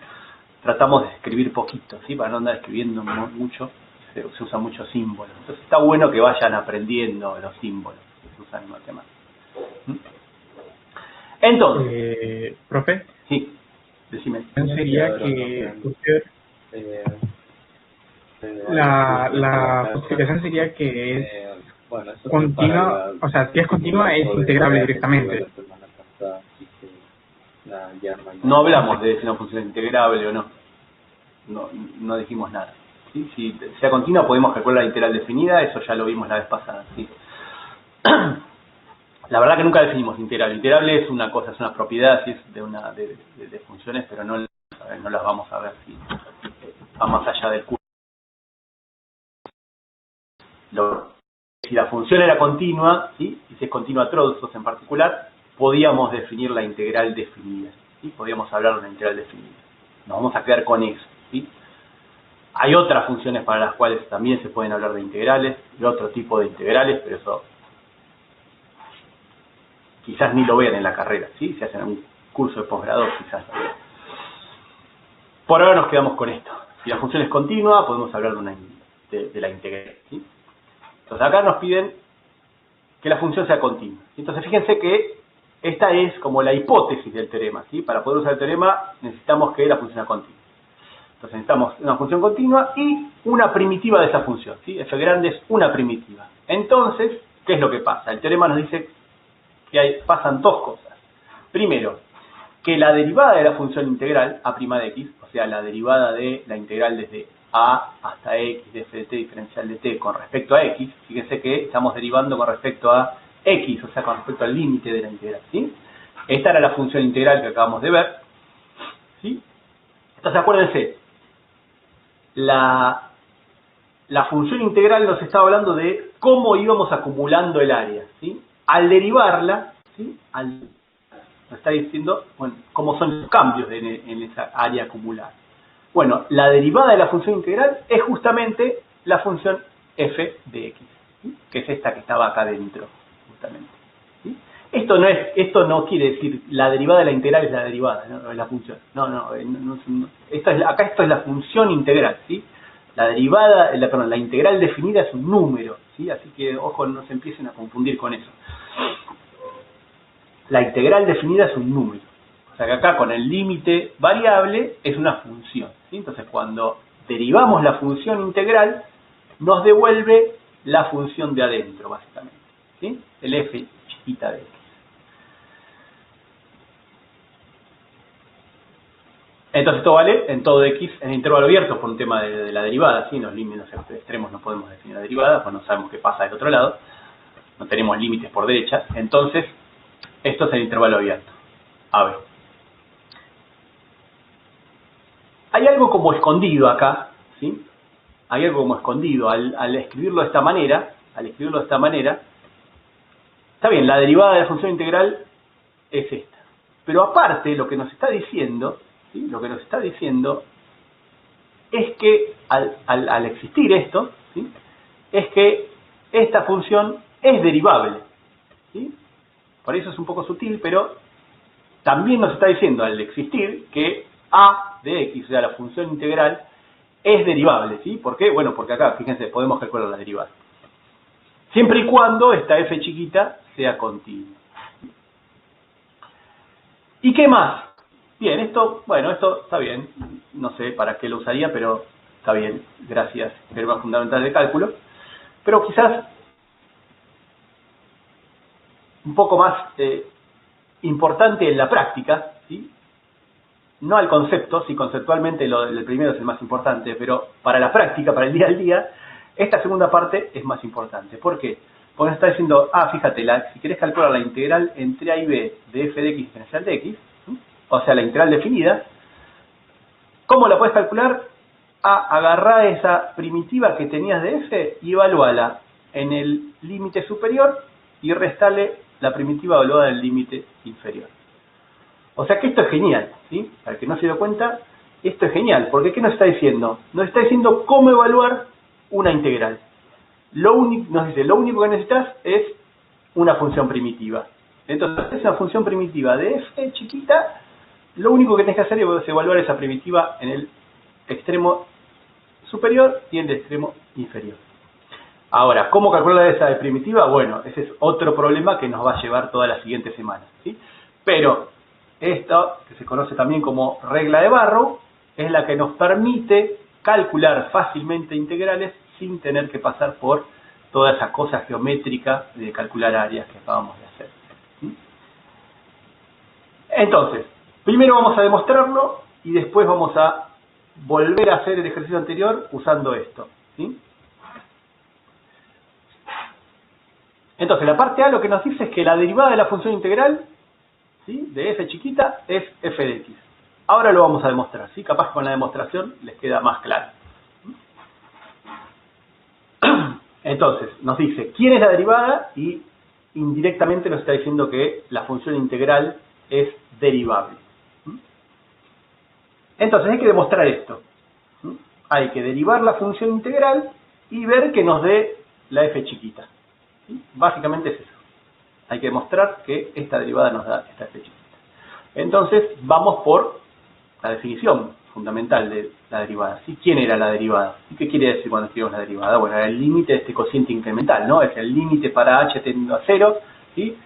tratamos de escribir poquito, ¿sí? Para no andar escribiendo mucho, se usan muchos símbolos. Entonces está bueno que vayan aprendiendo los símbolos que se usan en matemática. Entonces, profe, sí, decime. Sería que usted, la justificación sería que es continua, o sea, si es continua es integrable directamente. No hablamos de si una función es integrable o no. No dijimos nada. ¿Sí? Si sea continua podemos calcular la integral definida, eso ya lo vimos la vez pasada, ¿sí? La verdad que nunca definimos integrable. Integrable es una cosa, es una propiedad, ¿sí? Es de funciones, pero no las vamos a ver si va más allá del curso. Si la función era continua, ¿sí? Y si es continua trozos en particular, podíamos definir la integral definida, ¿sí? Podíamos hablar de una integral definida. nos vamos a quedar con eso, ¿sí? Hay otras funciones para las cuales también se pueden hablar de integrales, de otro tipo de integrales, pero eso quizás ni lo vean en la carrera, ¿sí? Si hacen un curso de posgrado, quizás lo vean. Por ahora nos quedamos con esto. Si la función es continua, podemos hablar de la integral, ¿sí? Entonces acá nos piden que la función sea continua. Entonces fíjense que esta es como la hipótesis del teorema, ¿sí? Para poder usar el teorema necesitamos que la función sea continua. Entonces necesitamos una función continua y una primitiva de esa función, ¿sí? F grande es una primitiva. Entonces, ¿qué es lo que pasa? El teorema nos dice que pasan dos cosas. Primero, que la derivada de la función integral, a' de x, o sea, la derivada de la integral desde a hasta x de f de t diferencial de t con respecto a x, fíjense que estamos derivando con respecto a x, o sea, con respecto al límite de la integral, ¿sí? Esta era la función integral que acabamos de ver, ¿sí? Entonces acuérdense, la función integral nos estaba hablando de cómo íbamos acumulando el área, ¿sí? Al derivarla, ¿sí? Nos está diciendo, bueno, cómo son los cambios en esa área acumulada. Bueno, la derivada de la función integral es justamente la función f de x, ¿sí? Que es esta que estaba acá dentro, justamente, ¿sí? Esto no quiere decir la derivada de la integral es la derivada, ¿no? Es la función. No, acá esto es la función integral, ¿sí? La derivada, la integral definida es un número, ¿sí? Así que, ojo, no se empiecen a confundir con eso. La integral definida es un número. O sea que acá con el límite variable es una función, ¿sí? Entonces cuando derivamos la función integral, nos devuelve la función de adentro, básicamente, ¿sí? El f chiquita de x. Entonces esto vale en todo x en intervalo abierto por un tema de la derivada, ¿sí? En los límites extremos no podemos definir la derivada, pues no sabemos qué pasa del otro lado, no tenemos límites por derecha, entonces esto es el intervalo abierto. A ver. Hay algo como escondido acá, ¿sí? Hay algo como escondido al escribirlo de esta manera, está bien, la derivada de la función integral es esta. Pero aparte, lo que nos está diciendo, ¿sí? Lo que nos está diciendo es que al existir esto, ¿sí? Es que esta función es derivable, ¿sí? Por eso es un poco sutil, pero también nos está diciendo al existir que a de x, o sea, la función integral, es derivable, ¿sí? ¿Por qué? Bueno, porque acá, fíjense, podemos calcular la derivada. Siempre y cuando esta f chiquita sea continua. ¿Y qué más? Bien, esto está bien. No sé para qué lo usaría, pero está bien. Gracias, teorema fundamental de cálculo. Pero quizás un poco más importante en la práctica, ¿sí? No al concepto, si conceptualmente el primero es el más importante, pero para la práctica, para el día al día, esta segunda parte es más importante. ¿Por qué? Porque nos está diciendo, fíjate, si querés calcular la integral entre a y b de f de x diferencial de x, ¿sí? O sea, la integral definida, ¿cómo la puedes calcular? Agarrá esa primitiva que tenías de f y evalúala en el límite superior y restale la primitiva evaluada en el límite inferior. O sea que esto es genial, ¿sí? Para el que no se dio cuenta, esto es genial, porque ¿qué nos está diciendo? Nos está diciendo cómo evaluar una integral. Nos dice, lo único que necesitas es una función primitiva. Entonces, es una función primitiva de f chiquita, lo único que tenés que hacer es evaluar esa primitiva en el extremo superior y en el extremo inferior. Ahora, ¿cómo calcular esa primitiva? Bueno, ese es otro problema que nos va a llevar toda la siguiente semana, ¿sí? Pero esto, que se conoce también como regla de Barrow, es la que nos permite calcular fácilmente integrales sin tener que pasar por toda esa cosa geométrica de calcular áreas que acabamos de hacer, ¿sí? Entonces, primero vamos a demostrarlo y después vamos a volver a hacer el ejercicio anterior usando esto, ¿sí? Entonces, la parte A lo que nos dice es que la derivada de la función integral, ¿sí?, de f chiquita es f de x. Ahora lo vamos a demostrar, ¿sí? Capaz con la demostración les queda más claro. Entonces, nos dice quién es la derivada y indirectamente nos está diciendo que la función integral es derivable. Entonces hay que demostrar esto. Hay que derivar la función integral y ver que nos dé la f chiquita. Básicamente es eso. Hay que demostrar que esta derivada nos da esta f chiquita. Entonces vamos por la definición fundamental de la derivada. ¿Sí? ¿Quién era la derivada? ¿Y qué quiere decir cuando escribimos la derivada? Bueno, era el límite de este cociente incremental, ¿no? Es el límite para h tendiendo a 0, ¿sí?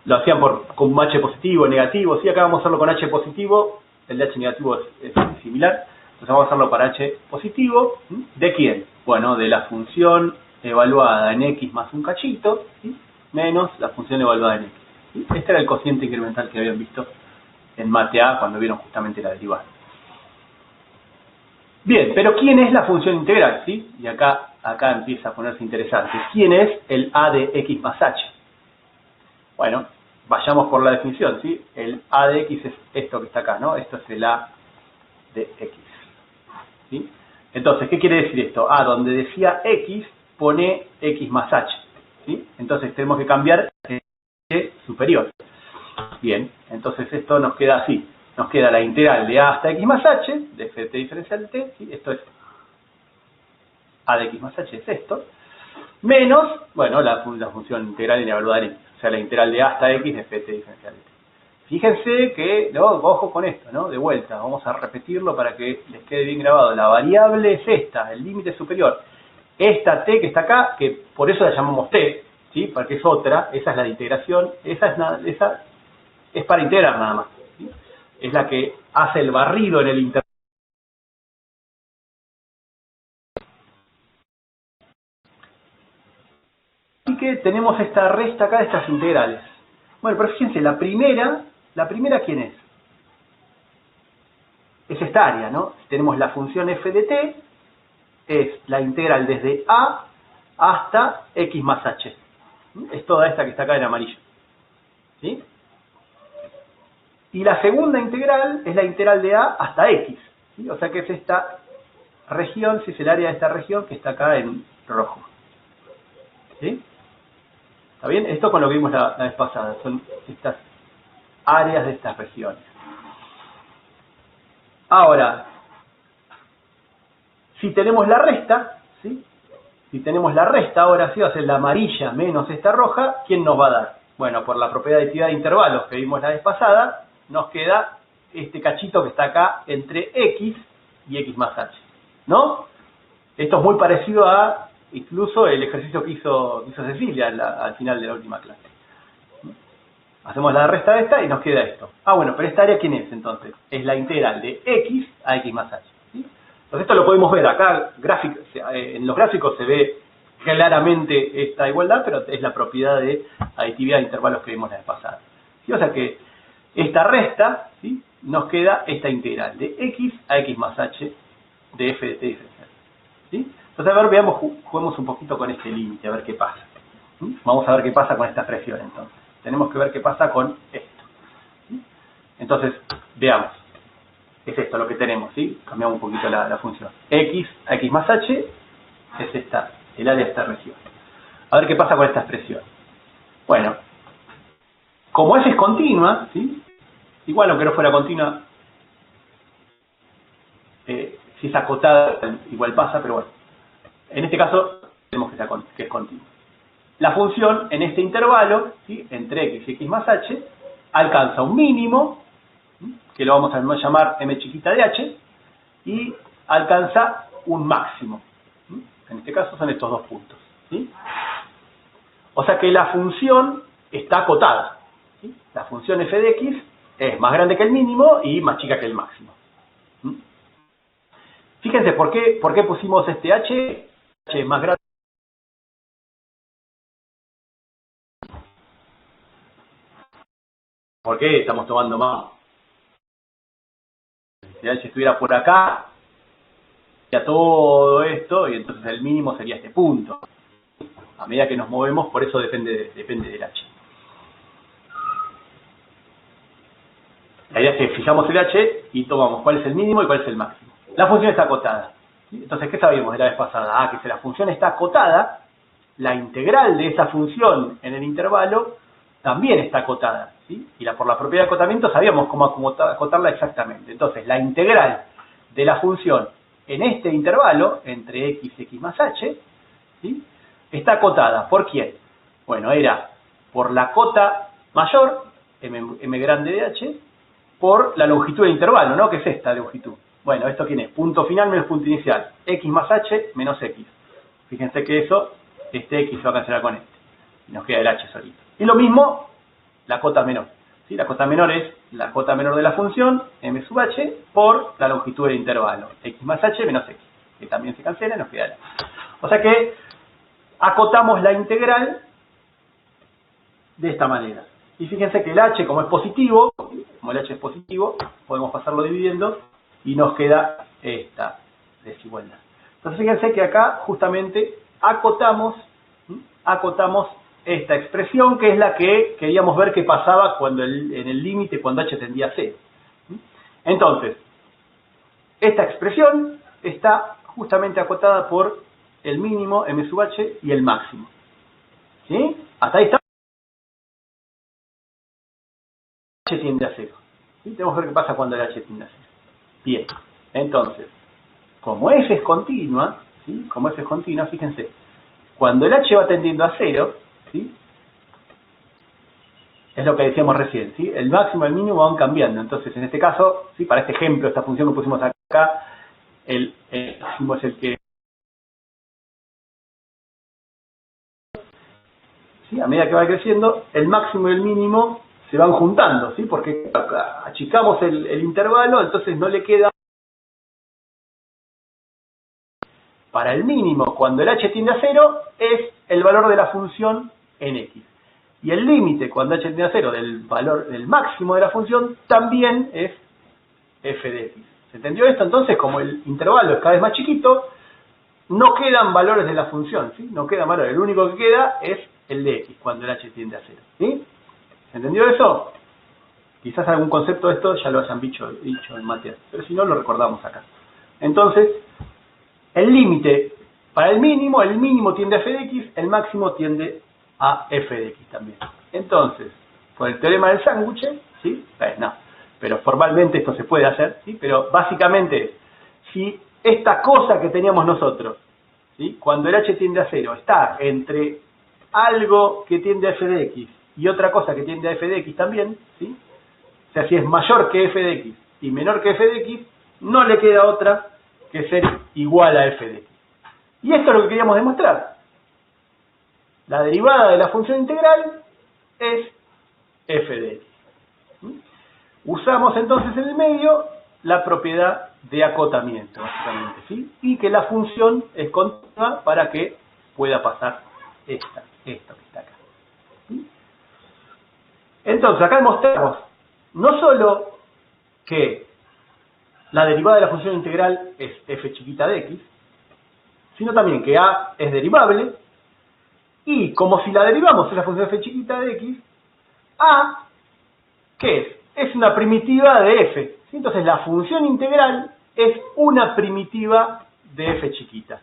Lo hacían con h positivo, negativo, ¿sí? Acá vamos a hacerlo con h positivo, el de h negativo es similar, entonces vamos a hacerlo para h positivo. ¿De quién? Bueno, de la función evaluada en x más un cachito, ¿sí? Menos la función evaluada en x. ¿Sí? Este era el cociente incremental que habían visto en Mate A cuando vieron justamente la derivada. Bien, pero ¿quién es la función integral? ¿Sí? Y acá empieza a ponerse interesante. ¿Quién es el a de x más h? Bueno, vayamos por la definición, ¿sí? El a de x es esto que está acá, ¿no? Esto es el a de x. ¿Sí? Entonces, ¿qué quiere decir esto? A donde decía x, pone x más h. ¿Sí? Entonces tenemos que cambiar de superior. Bien, entonces esto nos queda así. Nos queda la integral de a hasta x más h, de f de t diferencial de t, ¿sí? Esto es a de x más h, es esto, menos, bueno, la función integral evaluada en x, o sea, la integral de a hasta x de f de t diferencial de t. Fíjense que, ¿no? Ojo con esto, ¿no? De vuelta, vamos a repetirlo para que les quede bien grabado. La variable es esta, el límite superior. Esta t que está acá, que por eso la llamamos t, ¿sí? Porque es otra, esa es la de integración, esa es para integrar nada más, ¿sí? Es la que hace el barrido en el intervalo. Así que tenemos esta resta acá de estas integrales. Bueno, pero fíjense, la primera ¿quién es? Es esta área, ¿no? Tenemos la función f de t, es la integral desde a hasta x más h. Es toda esta que está acá en amarillo. ¿Sí? Y la segunda integral es la integral de a hasta x. ¿Sí? O sea que es esta región, si es el área de esta región que está acá en rojo. ¿Sí? ¿Está bien? Esto con lo que vimos la vez pasada. Son estas áreas de estas regiones. Ahora, si tenemos la resta, ¿sí? Si tenemos la resta, ahora sí va a ser la amarilla menos esta roja, ¿quién nos va a dar? Bueno, por la propiedad de aditividad de intervalos que vimos la vez pasada, nos queda este cachito que está acá entre x y x más h, ¿no? Esto es muy parecido a incluso el ejercicio que hizo Cecilia al final de la última clase. Hacemos la resta de esta y nos queda esto. Ah, bueno, pero esta área ¿quién es entonces? Es la integral de x a x más h. ¿Sí? Entonces esto lo podemos ver acá, en los gráficos se ve claramente esta igualdad, pero es la propiedad de aditividad de intervalos que vimos la vez pasada. ¿Sí? O sea que esta resta, ¿sí? Nos queda esta integral de x a x más h de f de t diferencial. ¿Sí? Entonces, a ver, juguemos un poquito con este límite, a ver qué pasa. ¿Sí? Vamos a ver qué pasa con esta expresión entonces. Tenemos que ver qué pasa con esto. ¿Sí? Entonces, veamos. Es esto lo que tenemos, ¿sí? Cambiamos un poquito la función. X a x más h es esta, el área de esta región. A ver qué pasa con esta expresión. Bueno, como f es continua, ¿sí? Igual aunque no fuera continua, si es acotada, igual pasa, pero bueno. En este caso, tenemos que es continua. La función en este intervalo, ¿sí? Entre x y x más h, alcanza un mínimo, ¿sí? Que lo vamos a llamar m chiquita de h, y alcanza un máximo. ¿Sí? En este caso son estos dos puntos. ¿Sí? O sea que la función está acotada. ¿Sí? La función f de x es más grande que el mínimo y más chica que el máximo. ¿Sí? Fíjense, ¿por qué pusimos este h? H más grande. ¿Por qué estamos tomando más? Si h estuviera por acá, sería todo esto, y entonces el mínimo sería este punto. A medida que nos movemos, por eso depende del h. La idea es que fijamos el h y tomamos cuál es el mínimo y cuál es el máximo. La función está acotada. Entonces, ¿qué sabíamos de la vez pasada? Que si la función está acotada, la integral de esa función en el intervalo también está acotada, ¿sí? Y por la propiedad de acotamiento sabíamos cómo acotarla exactamente. Entonces, la integral de la función en este intervalo, entre x y x más h, ¿sí? Está acotada. ¿Por quién? Bueno, era por la cota mayor, m grande de h, por la longitud del intervalo, ¿no? Que es esta longitud. Bueno, ¿esto quién es? Punto final menos punto inicial. X más h menos x. Fíjense que eso, este x se va a cancelar con este. Y nos queda el h solito. Y lo mismo, la cota menor. ¿Sí? La cota menor es la cota menor de la función, m sub h, por la longitud del intervalo. X más h menos x. Que también se cancela y nos queda el h. O sea que acotamos la integral de esta manera. Y fíjense que el h, como es positivo, podemos pasarlo dividiendo y nos queda esta desigualdad. Entonces fíjense que acá justamente acotamos esta expresión, que es la que queríamos ver que pasaba cuando en el límite cuando h tendía a 0. Entonces, esta expresión está justamente acotada por el mínimo m sub h y el máximo. ¿Sí? Hasta ahí está. H tiende a 0. ¿Sí? Tenemos que ver qué pasa cuando el h tiende a 0. Bien, entonces, como f es continua, ¿sí? Como f es continua, fíjense, cuando el h va tendiendo a 0, ¿sí? Es lo que decíamos recién, ¿sí? El máximo y el mínimo van cambiando. Entonces, en este caso, ¿sí? Para este ejemplo, esta función que pusimos acá, el máximo es el que... ¿Sí? A medida que va creciendo, el máximo y el mínimo se van juntando, ¿sí? Porque achicamos el intervalo, entonces no le queda... Para el mínimo, cuando el h tiende a 0, es el valor de la función en x. Y el límite, cuando h tiende a 0, del máximo de la función, también es f de x. ¿Se entendió esto? Entonces, como el intervalo es cada vez más chiquito, no quedan valores de la función, ¿sí? No quedan valores. El único que queda es el de x, cuando el h tiende a 0. ¿Sí? ¿Se entendió eso? Quizás algún concepto de esto ya lo hayan dicho en materia, pero si no, lo recordamos acá. Entonces, el límite para el mínimo tiende a f de x, el máximo tiende a f de x también. Entonces, por el teorema del sándwich, ¿sí? No, pero formalmente esto se puede hacer, ¿sí? Pero básicamente, si esta cosa que teníamos nosotros, ¿sí? Cuando el h tiende a 0, está entre algo que tiende a f de x y otra cosa que tiende a f de x también, ¿sí? O sea, si es mayor que f de x y menor que f de x, no le queda otra que ser igual a f de x. Y esto es lo que queríamos demostrar. La derivada de la función integral es f de x. ¿Sí? Usamos entonces en el medio la propiedad de acotamiento, básicamente, ¿sí? Y que la función es continua para que pueda pasar esto que está acá. ¿Sí? Entonces, acá demostramos no solo que la derivada de la función integral es f chiquita de x, sino también que a es derivable, y como si la derivamos es la función f chiquita de x, a, ¿qué es? Es una primitiva de f. ¿Sí? Entonces la función integral es una primitiva de f chiquita.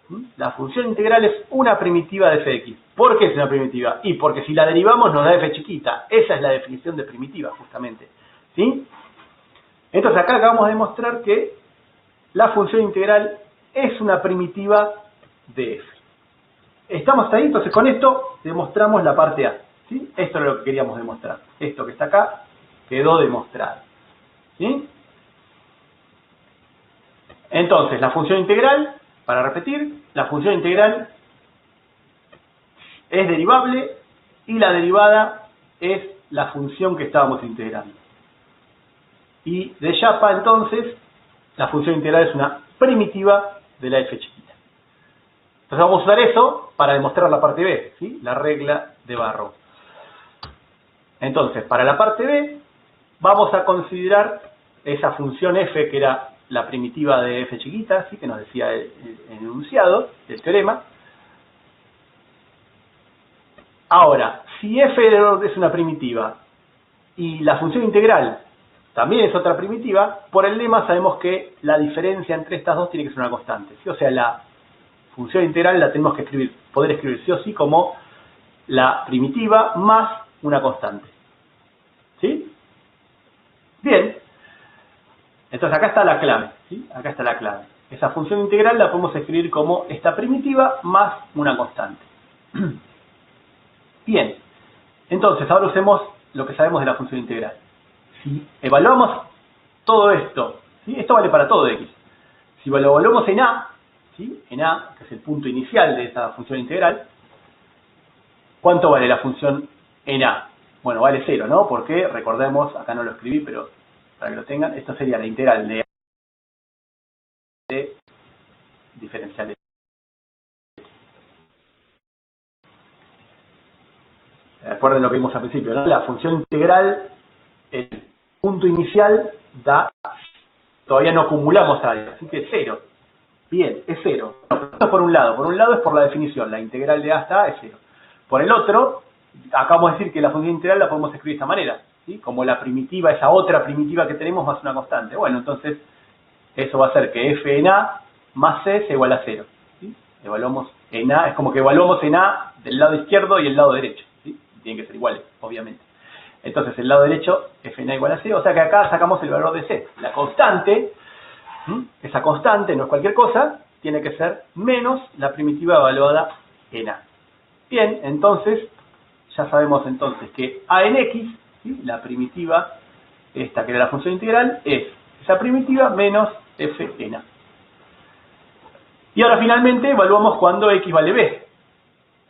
¿Sí? La función integral es una primitiva de f de x. ¿Por qué es una primitiva? Y porque si la derivamos nos da f chiquita. Esa es la definición de primitiva, justamente. ¿Sí? Entonces acá acabamos de demostrar que la función integral es una primitiva de f. ¿Estamos ahí? Entonces con esto demostramos la parte A. ¿Sí? Esto es lo que queríamos demostrar. Esto que está acá quedó demostrado. ¿Sí? Entonces la función integral, para repetir, la función integral es derivable y la derivada es la función que estábamos integrando. Y de chapa, entonces, la función integral es una primitiva de la f chiquita. Entonces vamos a usar eso para demostrar la parte B, ¿sí? La regla de Barrow. Entonces, para la parte B, vamos a considerar esa función f, que era la primitiva de f chiquita, ¿sí? Que nos decía el enunciado del teorema. Ahora, si f es una primitiva y la función integral también es otra primitiva, por el lema sabemos que la diferencia entre estas dos tiene que ser una constante, ¿sí? O sea, la función integral la tenemos que poder escribir sí o sí como la primitiva más una constante. ¿Sí? Bien. Entonces acá está la clave, ¿sí? Acá está la clave. Esa función integral la podemos escribir como esta primitiva más una constante. Bien. Entonces ahora usemos lo que sabemos de la función integral. Si evaluamos todo esto, ¿sí? Esto vale para todo x. Si lo evaluamos en a, ¿sí? En a, que es el punto inicial de esa función integral, ¿cuánto vale la función en a? Bueno, vale 0, ¿no? Porque, recordemos, acá no lo escribí, pero para que lo tengan, esto sería la integral de diferencial de recuerden lo que vimos al principio, ¿no? La función integral, el punto inicial da, todavía no acumulamos algo, así que es 0. Bien, es 0. Esto es por un lado es por la definición, la integral de a hasta a es 0. Por el otro, acabamos de decir que la función integral la podemos escribir de esta manera, ¿sí? Como la primitiva, esa otra primitiva que tenemos más una constante. Bueno, entonces, eso va a ser que f en a más c es igual a 0. ¿Sí? Evaluamos en a, es como que evaluamos en a del lado izquierdo y el lado derecho. ¿Sí? Tienen que ser iguales, obviamente. Entonces, el lado derecho, f en a igual a 0, o sea que acá sacamos el valor de c. La constante, esa constante no es cualquier cosa, tiene que ser menos la primitiva evaluada en a. Bien, entonces, ya sabemos entonces que a en x, ¿sí? La primitiva, esta que era la función integral, es esa primitiva menos f en a. Y ahora finalmente evaluamos cuando x vale b.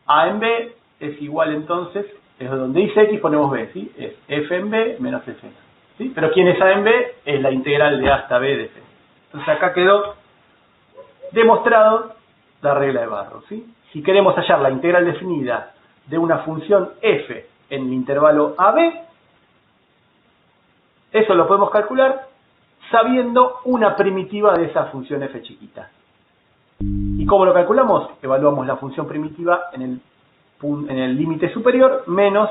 A en b es igual entonces, es donde dice x ponemos b, ¿sí? Es f en b menos f en a. ¿Sí? Pero ¿quién es a en b? Es la integral de a hasta b de f. Entonces acá quedó demostrado la regla de Barrow, ¿sí? Si queremos hallar la integral definida de una función f en el intervalo AB, eso lo podemos calcular sabiendo una primitiva de esa función f chiquita. ¿Y cómo lo calculamos? Evaluamos la función primitiva en el límite superior menos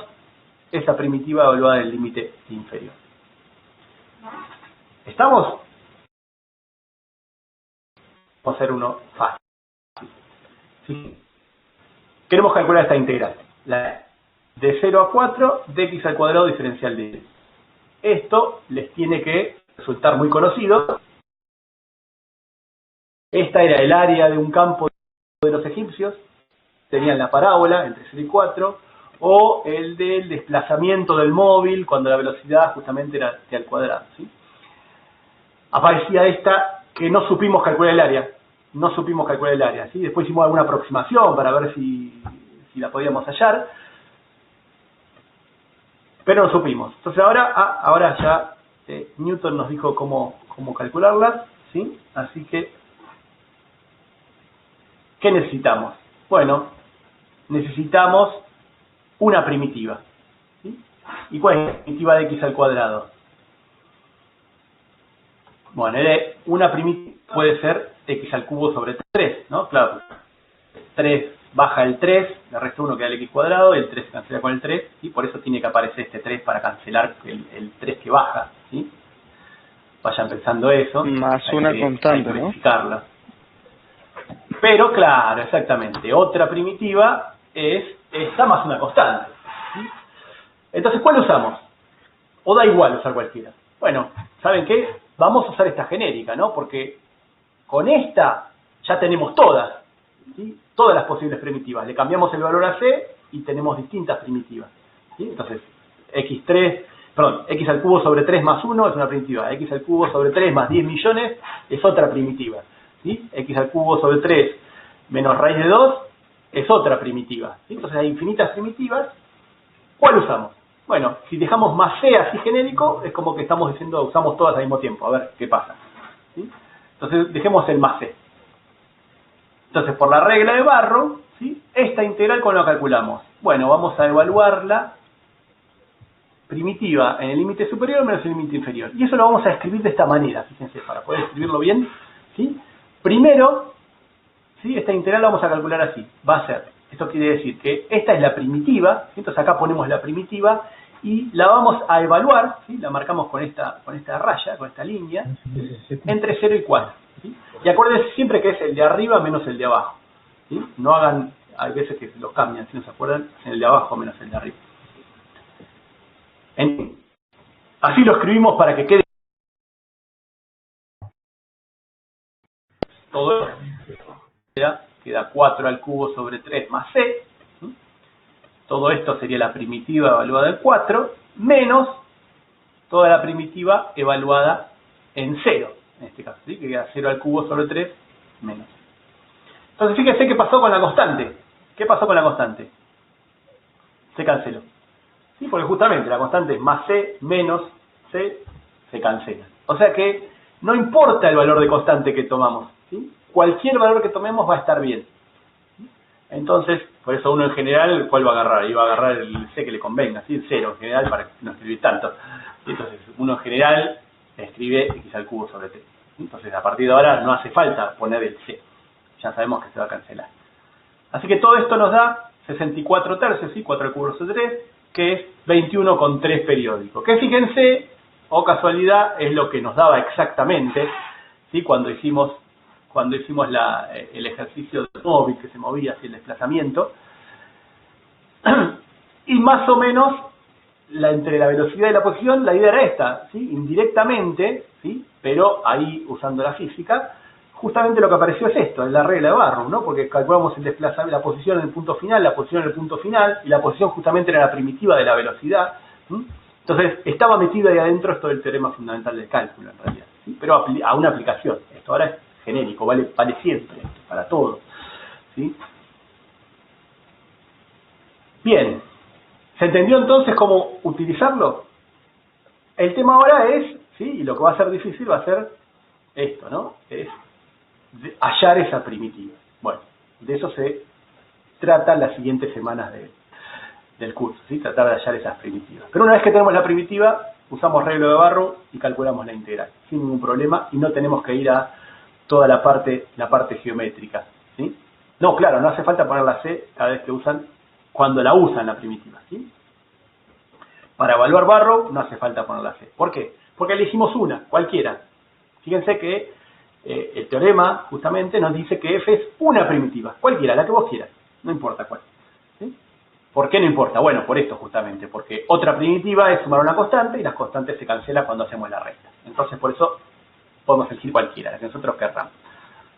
esa primitiva evaluada en el límite inferior. ¿Estamos? Vamos a hacer uno fácil. ¿Sí? Queremos calcular esta integral. De 0 a 4 de x al cuadrado diferencial de x. Esto les tiene que resultar muy conocido. Esta era el área de un campo de los egipcios. Tenían la parábola entre 0 y 4. O el del desplazamiento del móvil cuando la velocidad justamente era t al cuadrado. ¿Sí? Aparecía esta que no supimos calcular el área. No supimos calcular el área. ¿Sí? Después hicimos alguna aproximación para ver si la podíamos hallar. Pero no supimos. Entonces ahora ya Newton nos dijo cómo calcularlas. ¿Sí? Así que, ¿qué necesitamos? Bueno, necesitamos una primitiva. ¿Sí? ¿Y cuál es la primitiva de x al cuadrado? Bueno, una primitiva puede ser x al cubo sobre 3, ¿no? Claro, 3 baja el 3, le resta 1 queda el x cuadrado, el 3 se cancela con el 3, y por eso tiene que aparecer este 3 para cancelar el 3 que baja, ¿sí? Vayan pensando eso. Más una constante, ¿no? Pero claro, exactamente, otra primitiva es esta más una constante. ¿Sí? Entonces, ¿cuál usamos? O da igual usar cualquiera. Bueno, ¿saben qué? Vamos a usar esta genérica, ¿no? Porque con esta ya tenemos todas, ¿sí? Todas las posibles primitivas. Le cambiamos el valor a c y tenemos distintas primitivas. ¿Sí? Entonces, x al cubo sobre 3 más 1 es una primitiva. X al cubo sobre 3 más 10 millones es otra primitiva. ¿Sí? X al cubo sobre 3 menos raíz de 2 es otra primitiva. ¿Sí? Entonces hay infinitas primitivas. ¿Cuál usamos? Bueno, si dejamos más c así genérico, es como que estamos diciendo usamos todas al mismo tiempo. A ver qué pasa. ¿Sí? Entonces dejemos el más c. Entonces por la regla de Barrow, ¿sí? Esta integral, ¿cómo la calculamos? Bueno, vamos a evaluarla primitiva en el límite superior menos el límite inferior. Y eso lo vamos a escribir de esta manera, fíjense, para poder escribirlo bien. ¿Sí? Primero, ¿sí? Esta integral la vamos a calcular así. Va a ser, esto quiere decir que esta es la primitiva, ¿sí? Entonces acá ponemos la primitiva y la vamos a evaluar, ¿sí? La marcamos con esta raya, con esta línea, entre 0 y 4. ¿Sí? Y acuérdense siempre que es el de arriba menos el de abajo. ¿Sí? No hagan, hay veces que los cambian, si no se acuerdan, el de abajo menos el de arriba. Así lo escribimos para que quede todo esto. Queda 4 al cubo sobre 3 más c. Todo esto sería la primitiva evaluada en 4, menos toda la primitiva evaluada en 0. En este caso, ¿sí? Que queda 0 al cubo sobre 3 menos. Entonces, fíjense qué pasó con la constante. ¿Qué pasó con la constante? Se canceló. ¿Sí? Porque justamente la constante es más c menos c, se cancela. O sea que no importa el valor de constante que tomamos, ¿sí? Cualquier valor que tomemos va a estar bien. Entonces, por eso uno en general, ¿cuál va a agarrar? Iba a agarrar el c que le convenga, ¿sí? El 0 en general, para no escribir tanto. Entonces, uno en general escribe x al cubo sobre 3. Entonces, a partir de ahora no hace falta poner el c. Ya sabemos que se va a cancelar. Así que todo esto nos da 64 tercios, ¿sí? 4 al cubo sobre 3, que es 21,3 periódico. Que fíjense, o casualidad, es lo que nos daba exactamente, ¿sí? Cuando hicimos el ejercicio del móvil que se movía hacia el desplazamiento. Y más o menos, entre la velocidad y la posición, la idea era esta, ¿sí? Indirectamente, ¿sí? Pero ahí, usando la física, justamente lo que apareció es esto, es la regla de Barrow, ¿no? Porque calculamos el desplazamiento, la posición en el punto final, la posición en el punto final, y la posición justamente era la primitiva de la velocidad. Entonces, estaba metido ahí adentro esto del teorema fundamental del cálculo, en realidad, ¿sí? Pero a una aplicación. Esto ahora es genérico, vale siempre, para todo, ¿sí? Bien, ¿se entendió entonces cómo utilizarlo? El tema ahora es, ¿sí? Y lo que va a ser difícil va a ser esto, ¿no? Es hallar esa primitiva. Bueno, de eso se trata las siguientes semanas del curso, ¿sí? Tratar de hallar esas primitivas. Pero una vez que tenemos la primitiva, usamos regla de Barrow y calculamos la integral, sin ningún problema, y no tenemos que ir a toda la parte geométrica, ¿sí? No, claro, no hace falta poner la c cada vez que cuando la usan la primitiva, ¿sí? Para evaluar Barrow no hace falta poner la c. ¿Por qué? Porque elegimos una, cualquiera. Fíjense que el teorema justamente nos dice que f es una primitiva, cualquiera, la que vos quieras, no importa cuál, ¿sí? ¿Por qué no importa? Bueno, por esto justamente, porque otra primitiva es sumar una constante y las constantes se cancelan cuando hacemos la recta. Entonces, por eso podemos elegir cualquiera, la que nosotros querramos,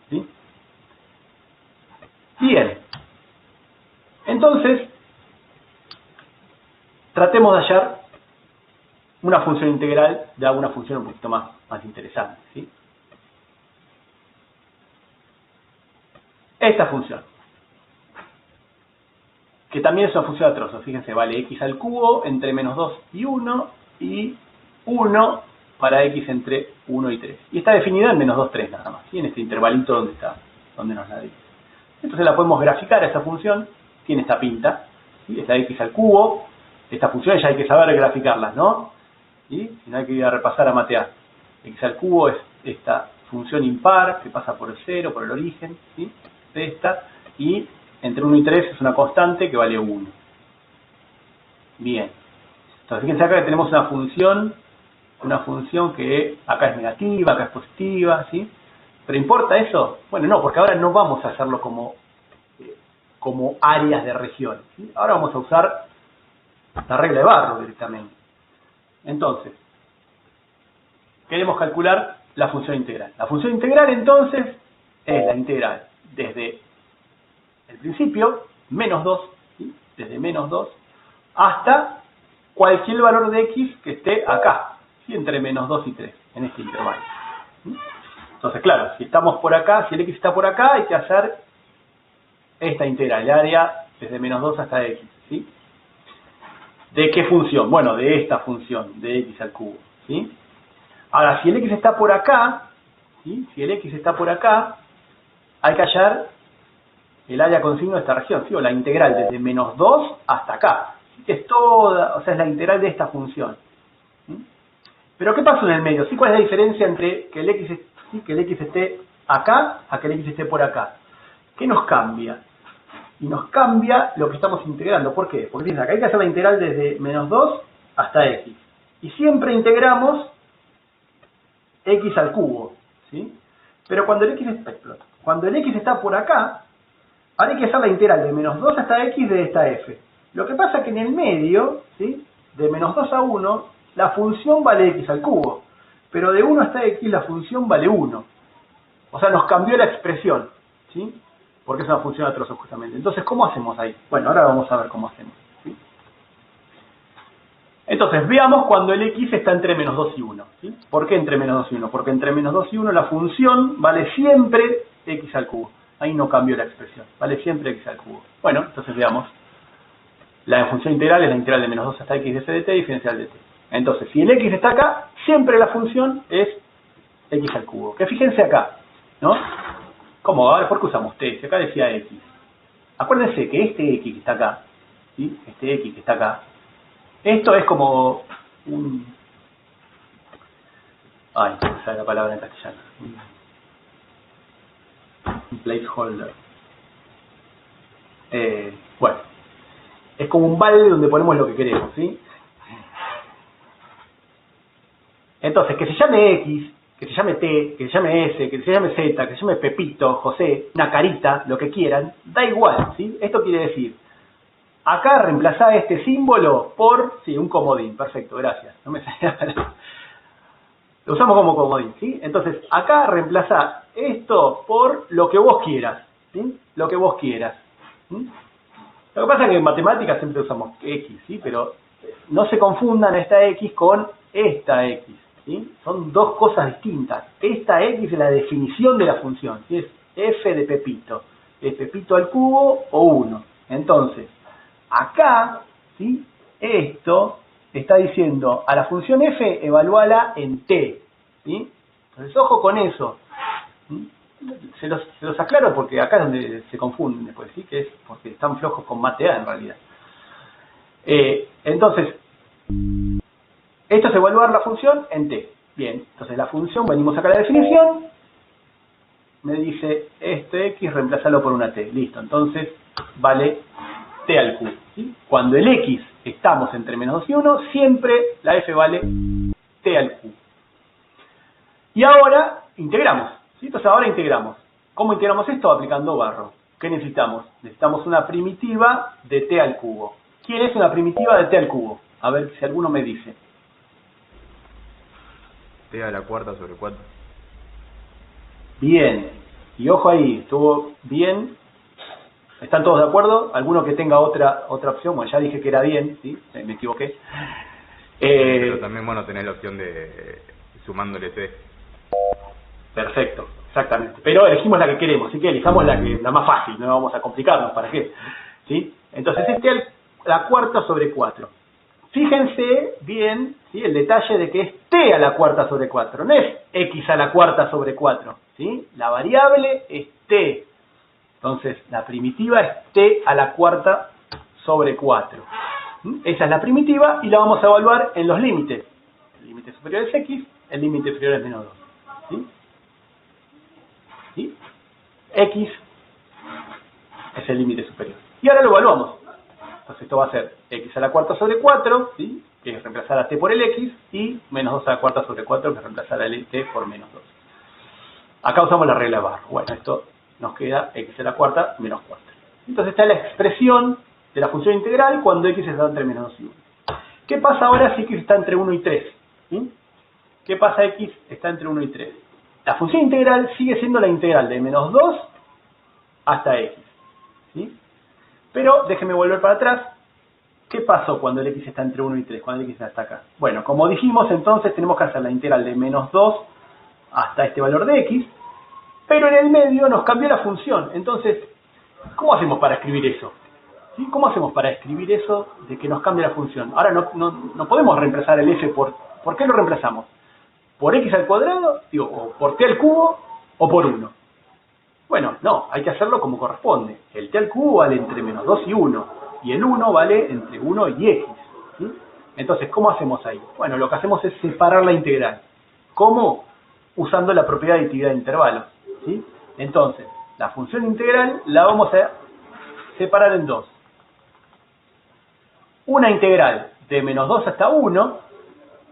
¿sí? Bien. Entonces, tratemos de hallar una función integral de alguna función un poquito más interesante, ¿sí? Esta función, que también es una función de trozos, fíjense, vale x al cubo entre menos 2 y 1, y 1 para x entre 1 y 3. Y está definida en menos 2, 3 nada más, ¿sí? En este intervalito donde nos la dice. Entonces la podemos graficar a esta función, tiene esta pinta, ¿sí? Es la x al cubo, esta función ya hay que saber graficarlas, ¿no? ¿Sí? Si no hay que ir a repasar a matear. X al cubo es esta función impar que pasa por el 0, por el origen, ¿sí? De esta, y entre 1 y 3 es una constante que vale 1. Bien. Entonces fíjense acá que tenemos una función que acá es negativa, acá es positiva, ¿sí? ¿Pero importa eso? Bueno, no, porque ahora no vamos a hacerlo como áreas de regiones, ¿sí? Ahora vamos a usar la regla de Barrow directamente. Entonces, queremos calcular la función integral. La función integral entonces es la integral desde el principio, menos 2, ¿sí? Desde menos 2 hasta cualquier valor de x que esté acá, ¿sí? Entre menos 2 y 3, en este intervalo, ¿sí? Entonces, claro, si estamos por acá, si el x está por acá, hay que hacer esta integral, el área desde menos 2 hasta x, ¿sí? ¿De qué función? Bueno, de esta función, de x al cubo, ¿sí? Ahora, si el x está por acá, ¿sí? Si el x está por acá, hay que hallar el área con signo de esta región, ¿sí? O la integral desde menos 2 hasta acá. ¿Sí? Que es toda, o sea, es la integral de esta función, ¿sí? Pero ¿qué pasa en el medio? ¿Sí? ¿Cuál es la diferencia entre que el x esté acá a que el x esté por acá? ¿Qué nos cambia? Y nos cambia lo que estamos integrando. ¿Por qué? Porque acá hay que hacer la integral desde menos 2 hasta x. Y siempre integramos x al cubo, ¿sí? Pero cuando el x está por acá, ahora hay que hacer la integral de menos 2 hasta x de esta f. Lo que pasa es que en el medio, ¿sí? de menos 2 a 1, la función vale x al cubo. Pero de 1 hasta x la función vale 1. O sea, nos cambió la expresión, ¿sí? Porque es una función a trozos justamente. Entonces, ¿cómo hacemos ahí? Bueno, ahora vamos a ver cómo hacemos, ¿sí? Entonces, veamos cuando el x está entre menos 2 y 1, ¿sí? ¿Por qué entre menos 2 y 1? Porque entre menos 2 y 1 la función vale siempre x al cubo. Ahí no cambió la expresión, vale siempre x al cubo. Bueno, entonces veamos. La función integral es la integral de menos 2 hasta x de f de t diferencial de t. Entonces, si el x está acá, siempre la función es x al cubo. Que fíjense acá, ¿no? ¿Cómo? A ver, ¿por qué usamos t? Si acá decía x. Acuérdense que este x que está acá, ¿sí? Este x que está acá, esto es como un... Ay, no sé la palabra en castellano. Un placeholder. Bueno, es como un balde donde ponemos lo que queremos, ¿sí? Entonces, que se llame X, que se llame T, que se llame S, que se llame Z, que se llame Pepito, José, una carita, lo que quieran, da igual, ¿sí? Esto quiere decir, acá reemplazá este símbolo por, sí, un comodín, perfecto, gracias, no me salía la palabra. Lo usamos como comodín, ¿sí? Entonces, acá reemplazá esto por lo que vos quieras, ¿sí? Lo que vos quieras, ¿sí? Lo que pasa es que en matemáticas siempre usamos X, ¿sí? Pero no se confundan esta X con esta X, ¿sí? Son dos cosas distintas. Esta X es la definición de la función, ¿sí? Es f de Pepito. ¿Es Pepito al cubo o 1? Entonces, acá, ¿sí? Esto está diciendo a la función f evalúala en t, ¿sí? Entonces, ojo con eso, ¿sí? Se los aclaro porque acá es donde se confunden después, ¿sí? Que es porque están flojos con mate A en realidad. Entonces, esto es evaluar la función en t. Bien, entonces la función, venimos acá a la definición, me dice este x, reemplazarlo por una t. Listo, entonces vale t al cubo, ¿sí? Cuando el x estamos entre menos 2 y 1, siempre la f vale t al cubo. Y ahora integramos, ¿sí? Entonces ahora integramos. ¿Cómo integramos esto? Aplicando barro. ¿Qué necesitamos? Necesitamos una primitiva de t al cubo. ¿Quién es una primitiva de t al cubo? A ver si alguno me dice. T a la cuarta sobre 4. Bien. Y ojo ahí, estuvo bien. ¿Están todos de acuerdo? ¿Alguno que tenga otra opción? Bueno, ya dije que era bien, ¿sí? Me equivoqué. Pero también, bueno, tenés la opción de sumándole t. Perfecto, exactamente. Pero elegimos la que queremos, así que elijamos la más fácil, no vamos a complicarnos, ¿para qué? ¿Sí? Entonces, la cuarta sobre 4. Fíjense bien, ¿sí? El detalle de que es t a la cuarta sobre 4, no es x a la cuarta sobre 4, ¿sí? La variable es t. Entonces, la primitiva es t a la cuarta sobre 4. Esa es la primitiva y la vamos a evaluar en los límites. El límite superior es x, el límite inferior es menos 2. ¿Sí? ¿Sí? X es el límite superior. Y ahora lo evaluamos. Entonces esto va a ser x a la cuarta sobre 4, ¿sí? Que es reemplazar a t por el x, y menos 2 a la cuarta sobre 4, que es reemplazar a t por menos 2. Acá usamos la regla de barro. Bueno, esto nos queda x a la cuarta menos 4. Entonces está la expresión de la función integral cuando x está entre menos 2 y 1. ¿Qué pasa ahora si x está entre 1 y 3? ¿Sí? ¿Qué pasa x está entre 1 y 3? La función integral sigue siendo la integral de menos 2 hasta x. ¿Sí? Pero déjenme volver para atrás. ¿Qué pasó cuando el x está entre 1 y 3? Cuando el x está acá. Bueno, como dijimos, entonces tenemos que hacer la integral de menos 2 hasta este valor de x, pero en el medio nos cambió la función. Entonces, ¿cómo hacemos para escribir eso? ¿Sí? ¿Cómo hacemos para escribir eso de que nos cambie la función? Ahora no podemos reemplazar el f ¿por qué lo reemplazamos? ¿Por x al cuadrado? Digo, o por t al cubo o por 1. Bueno, no, hay que hacerlo como corresponde. El t al cubo vale entre menos 2 y 1, y el 1 vale entre 1 y x. ¿Sí? Entonces, ¿cómo hacemos ahí? Bueno, lo que hacemos es separar la integral. ¿Cómo? Usando la propiedad de aditividad de intervalos. ¿Sí? Entonces, la función integral la vamos a separar en dos. Una integral de menos 2 hasta 1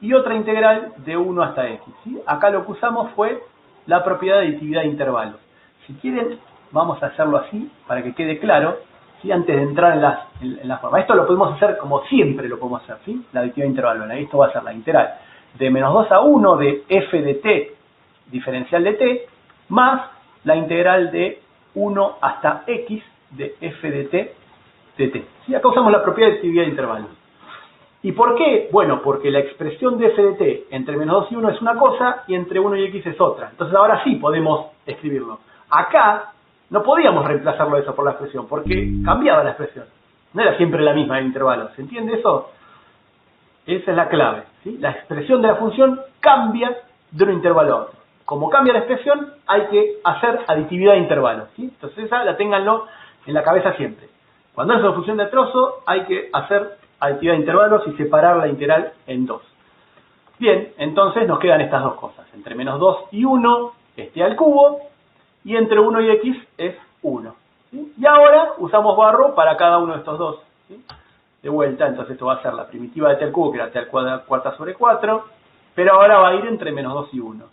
y otra integral de 1 hasta x. ¿Sí? Acá lo que usamos fue la propiedad de aditividad de intervalos. Si quieren, vamos a hacerlo así para que quede claro. ¿sí? Antes de entrar en la forma. Esto lo podemos hacer como siempre lo podemos hacer, ¿sí? La aditividad intervalona. Esto va a ser la integral de menos 2 a 1 de f de t diferencial de t más la integral de 1 hasta x de f de t de t. ¿Sí? Acá usamos la propiedad de aditividad de intervalos. ¿Y por qué? Bueno, porque la expresión de f de t entre menos 2 y 1 es una cosa y entre 1 y x es otra. Entonces ahora sí podemos escribirlo. Acá no podíamos reemplazarlo eso por la expresión, porque cambiaba la expresión. No era siempre la misma en intervalos. ¿Se entiende eso? Esa es la clave, ¿sí? La expresión de la función cambia de un intervalo a otro. Como cambia la expresión, hay que hacer aditividad de intervalos, ¿sí? Entonces esa la ténganlo en la cabeza siempre. Cuando es una función de trozo, hay que hacer aditividad de intervalos y separar la integral en dos. Bien, entonces nos quedan estas dos cosas. Entre menos 2 y 1 es t al cubo, y entre 1 y x es 1. ¿Sí? Y ahora usamos barro para cada uno de estos dos. ¿Sí? De vuelta, entonces esto va a ser la primitiva de t al cubo, que era t al cuarta sobre 4, pero ahora va a ir entre menos 2 y 1.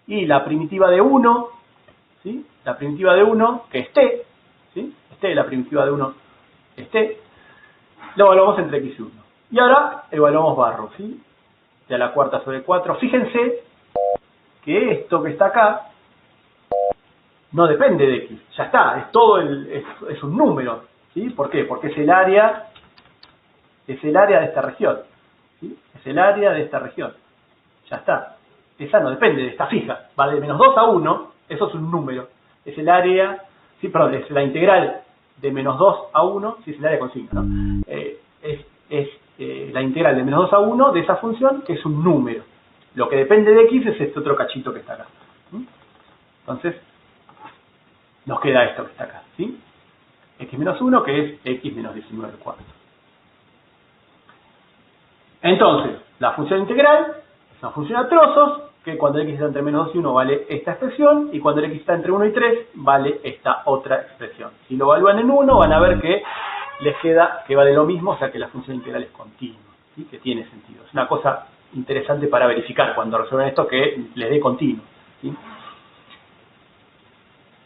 Y la primitiva de 1, ¿sí? La primitiva de 1, que es t, ¿sí? La primitiva de 1 es t, lo evaluamos entre x y 1. Y ahora evaluamos barro, ¿sí? T a la cuarta sobre 4. Fíjense que esto que está acá no depende de x, ya está, es un número, ¿sí? ¿Por qué? Porque es el área de esta región, ¿sí? Es el área de esta región, ya está. Esa no depende, está fija, va de menos 2 a 1, eso es un número, es el área, sí, perdón, es la integral de menos 2 a 1, sí, es el área con signo, ¿no? La integral de menos 2 a 1 de esa función, que es un número. Lo que depende de x es este otro cachito que está acá. ¿Sí? Entonces, nos queda esto que está acá, ¿sí? X menos 1, que es x menos 19 al cuarto. Entonces, la función integral es una función a trozos, que cuando x está entre menos 2 y 1 vale esta expresión, y cuando x está entre 1 y 3 vale esta otra expresión. Si lo evalúan en 1, van a ver que les queda que vale lo mismo, o sea que la función integral es continua, ¿sí? Que tiene sentido. Es una cosa interesante para verificar cuando resuelven esto, que les dé continuo, ¿sí?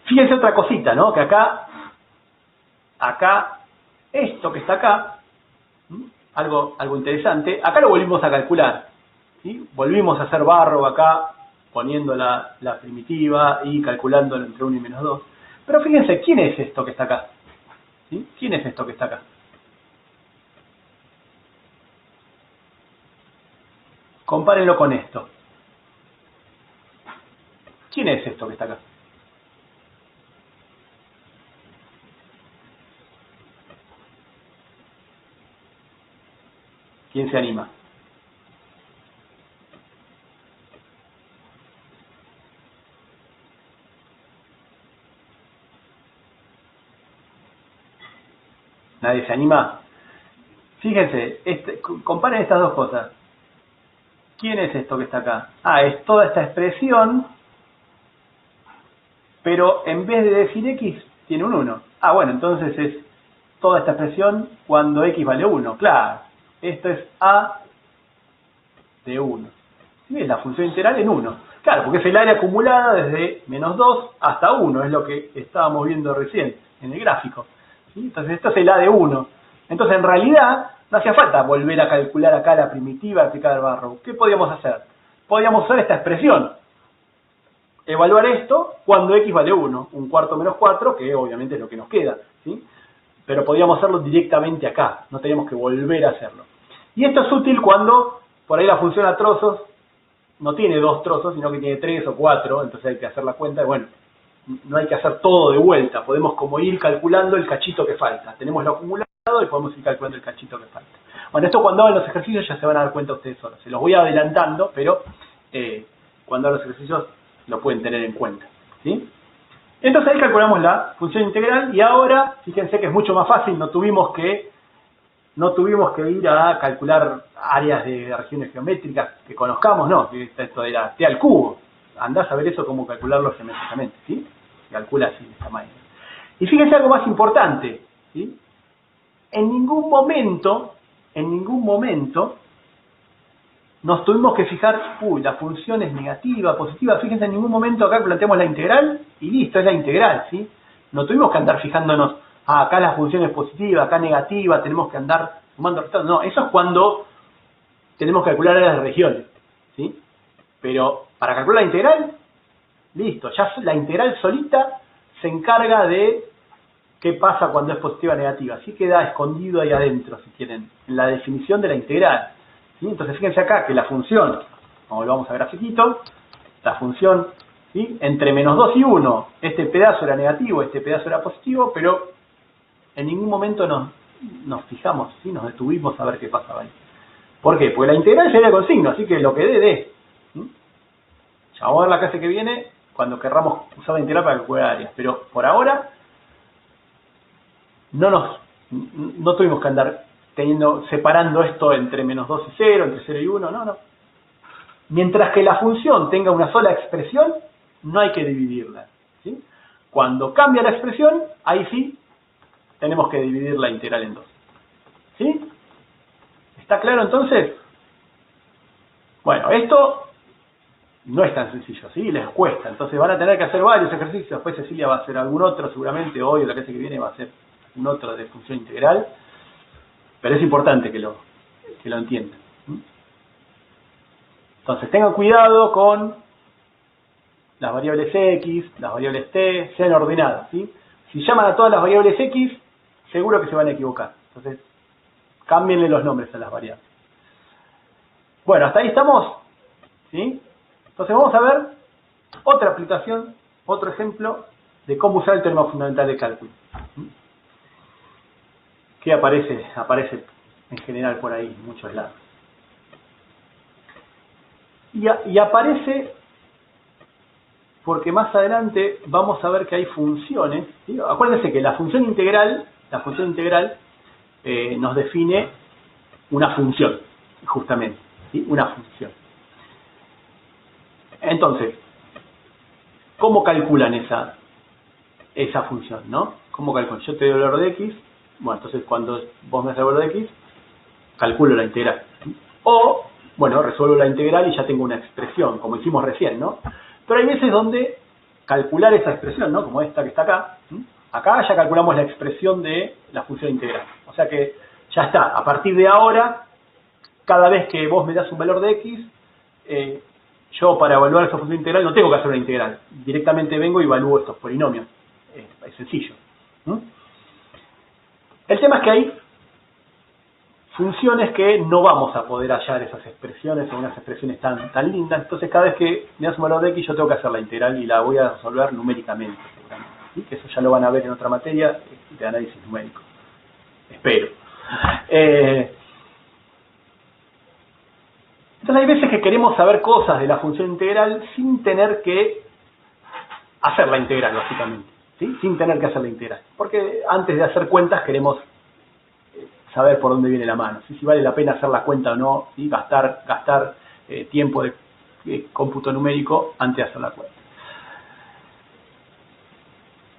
Fíjense otra cosita, ¿no? Que acá, esto que está acá, ¿sí? Algo interesante, acá lo volvimos a calcular, ¿sí? Volvimos a hacer barro acá, poniendo la primitiva y calculándolo entre 1 y menos 2. Pero fíjense, ¿quién es esto que está acá? ¿Sí? ¿Quién es esto que está acá? Compárenlo con esto. ¿Quién es esto que está acá? ¿Quién se anima? ¿Nadie se anima? Fíjense, comparen estas dos cosas. ¿Quién es esto que está acá? Es toda esta expresión, pero en vez de decir x, tiene un 1. Bueno, entonces es toda esta expresión cuando x vale 1. Claro, esto es a de 1. ¿Sí? Es la función integral en 1. Claro, porque es el área acumulada desde menos 2 hasta 1, es lo que estábamos viendo recién en el gráfico. ¿Sí? Entonces esto es el a de 1. Entonces en realidad no hacía falta volver a calcular acá la primitiva, aplicar el barro. ¿Qué podíamos hacer? Podíamos usar esta expresión. Evaluar esto cuando x vale 1. Un cuarto menos 4, que obviamente es lo que nos queda, ¿sí? Pero podíamos hacerlo directamente acá. No teníamos que volver a hacerlo. Y esto es útil cuando por ahí la función a trozos no tiene 2 trozos, sino que tiene 3 o 4. Entonces hay que hacer la cuenta. Bueno, no hay que hacer todo de vuelta. Podemos como ir calculando el cachito que falta. Tenemos lo acumulado y podemos ir calculando el cachito que falta. Bueno, esto cuando hagan los ejercicios ya se van a dar cuenta ustedes solos. Se los voy adelantando, pero cuando hagan los ejercicios lo pueden tener en cuenta, ¿sí? Entonces ahí calculamos la función integral y ahora, fíjense que es mucho más fácil, no tuvimos que ir a calcular áreas de regiones geométricas que conozcamos, no, que esto era t al cubo. Andás a ver eso, cómo calcularlo geométricamente, ¿sí? Se calcula así, de esta manera. Y fíjense algo más importante, ¿sí? En ningún momento nos tuvimos que fijar, la función es negativa, positiva. Fíjense, en ningún momento acá planteamos la integral y listo, es la integral, ¿sí? No tuvimos que andar fijándonos acá la función es positiva, acá negativa, tenemos que andar sumando restando. No, eso es cuando tenemos que calcular las regiones, ¿sí? Pero para calcular la integral, listo, ya la integral solita se encarga de qué pasa cuando es positiva o negativa. Así queda escondido ahí adentro, si quieren, en la definición de la integral, ¿sí? Entonces fíjense acá que la función, como lo vamos a grafiquito, la función, ¿sí? Entre menos 2 y 1, este pedazo era negativo, este pedazo era positivo, pero en ningún momento nos fijamos, ¿sí? Nos detuvimos a ver qué pasaba ahí. ¿Por qué? Porque la integral ya era con signo, así que lo que dé. Ya vamos a ver la clase que viene cuando querramos usar la integral para calcular áreas, pero por ahora no tuvimos que andar separando esto entre menos 2 y 0, entre 0 y 1, no. Mientras que la función tenga una sola expresión, no hay que dividirla, ¿sí? Cuando cambia la expresión, ahí sí tenemos que dividir la integral en dos, ¿sí? ¿Está claro entonces? Bueno, esto no es tan sencillo, ¿sí? Les cuesta, entonces van a tener que hacer varios ejercicios. Después Cecilia va a hacer algún otro, seguramente hoy o la clase que viene va a hacer un otro de función integral, pero es importante que lo entiendan. Entonces tengan cuidado con las variables x, las variables t, sean ordenadas, ¿sí? Si llaman a todas las variables x, seguro que se van a equivocar. Entonces, cámbienle los nombres a las variables. Bueno, hasta ahí estamos, ¿sí? Entonces vamos a ver otra aplicación, otro ejemplo de cómo usar el teorema fundamental de cálculo, que aparece en general por ahí en muchos lados. Y aparece porque más adelante vamos a ver que hay funciones, ¿sí? Acuérdense que la función integral nos define una función, justamente, ¿sí? Una función. Entonces, ¿cómo calculan esa función, no? ¿Cómo calculan? Yo te doy el valor de x, bueno, entonces cuando vos me das el valor de x, calculo la integral. O, bueno, resuelvo la integral y ya tengo una expresión, como hicimos recién, ¿no? Pero hay veces donde calcular esa expresión, ¿no? Como esta que está acá. Acá ya calculamos la expresión de la función integral. O sea que ya está. A partir de ahora, cada vez que vos me das un valor de x, yo para evaluar esa función integral no tengo que hacer una integral. Directamente vengo y evalúo estos polinomios. Es sencillo. El tema es que hay funciones que no vamos a poder hallar esas expresiones o unas expresiones tan lindas. Entonces cada vez que me das un valor de x yo tengo que hacer la integral y la voy a resolver numéricamente, ¿sí? Que eso ya lo van a ver en otra materia de análisis numérico, espero. Entonces hay veces que queremos saber cosas de la función integral sin tener que hacer la integral, básicamente, ¿sí? Sin tener que hacer la integral, porque antes de hacer cuentas queremos saber por dónde viene la mano, ¿sí? Si vale la pena hacer la cuenta o no, ¿sí? gastar tiempo de cómputo numérico antes de hacer la cuenta.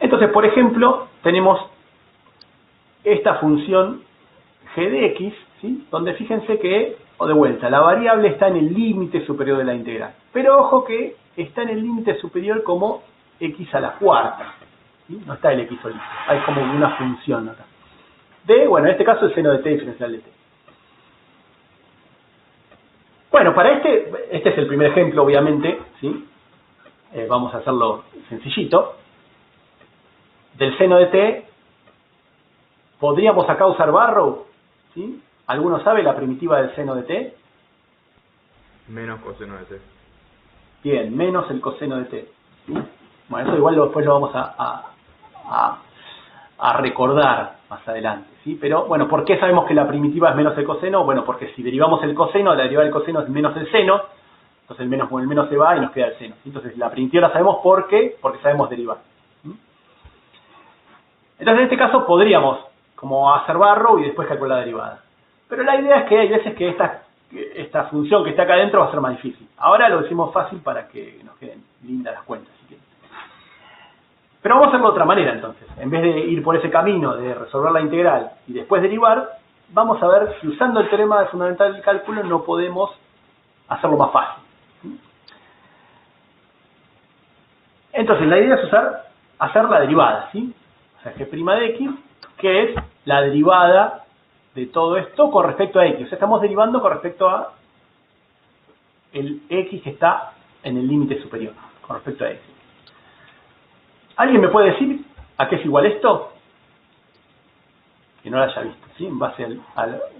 Entonces, por ejemplo, tenemos esta función g de x, ¿sí? Donde fíjense que, o de vuelta, la variable está en el límite superior de la integral. Pero ojo que está en el límite superior como x a la cuarta, ¿sí? No está el x solito, hay como una función acá. Bueno, en este caso el seno de t diferencial de t. Bueno, para este es el primer ejemplo, obviamente, ¿sí? Vamos a hacerlo sencillito. Del seno de t, podríamos acá usar Barrow, ¿sí? ¿Alguno sabe la primitiva del seno de t? Menos coseno de t. Bien, menos el coseno de t, ¿sí? Bueno, eso igual después lo vamos a recordar más adelante, ¿sí? Pero, bueno, ¿por qué sabemos que la primitiva es menos el coseno? Bueno, porque si derivamos el coseno, la derivada del coseno es menos el seno, entonces el menos con el menos se va y nos queda el seno. Entonces la primitiva la sabemos porque sabemos derivar. Entonces en este caso podríamos como hacer Barrow y después calcular la derivada. Pero la idea es que hay veces que esta función que está acá adentro va a ser más difícil. Ahora lo decimos fácil para que nos queden lindas las cuentas, si quieren. Pero vamos a hacerlo de otra manera entonces. En vez de ir por ese camino de resolver la integral y después derivar, vamos a ver si usando el teorema fundamental del cálculo no podemos hacerlo más fácil. Entonces la idea es hacer la derivada, ¿sí? O sea, g' de x que es la derivada de todo esto con respecto a x. O sea, estamos derivando con respecto a el x que está en el límite superior, con respecto a x. ¿Alguien me puede decir a qué es igual esto? Que no lo haya visto, ¿sí? En base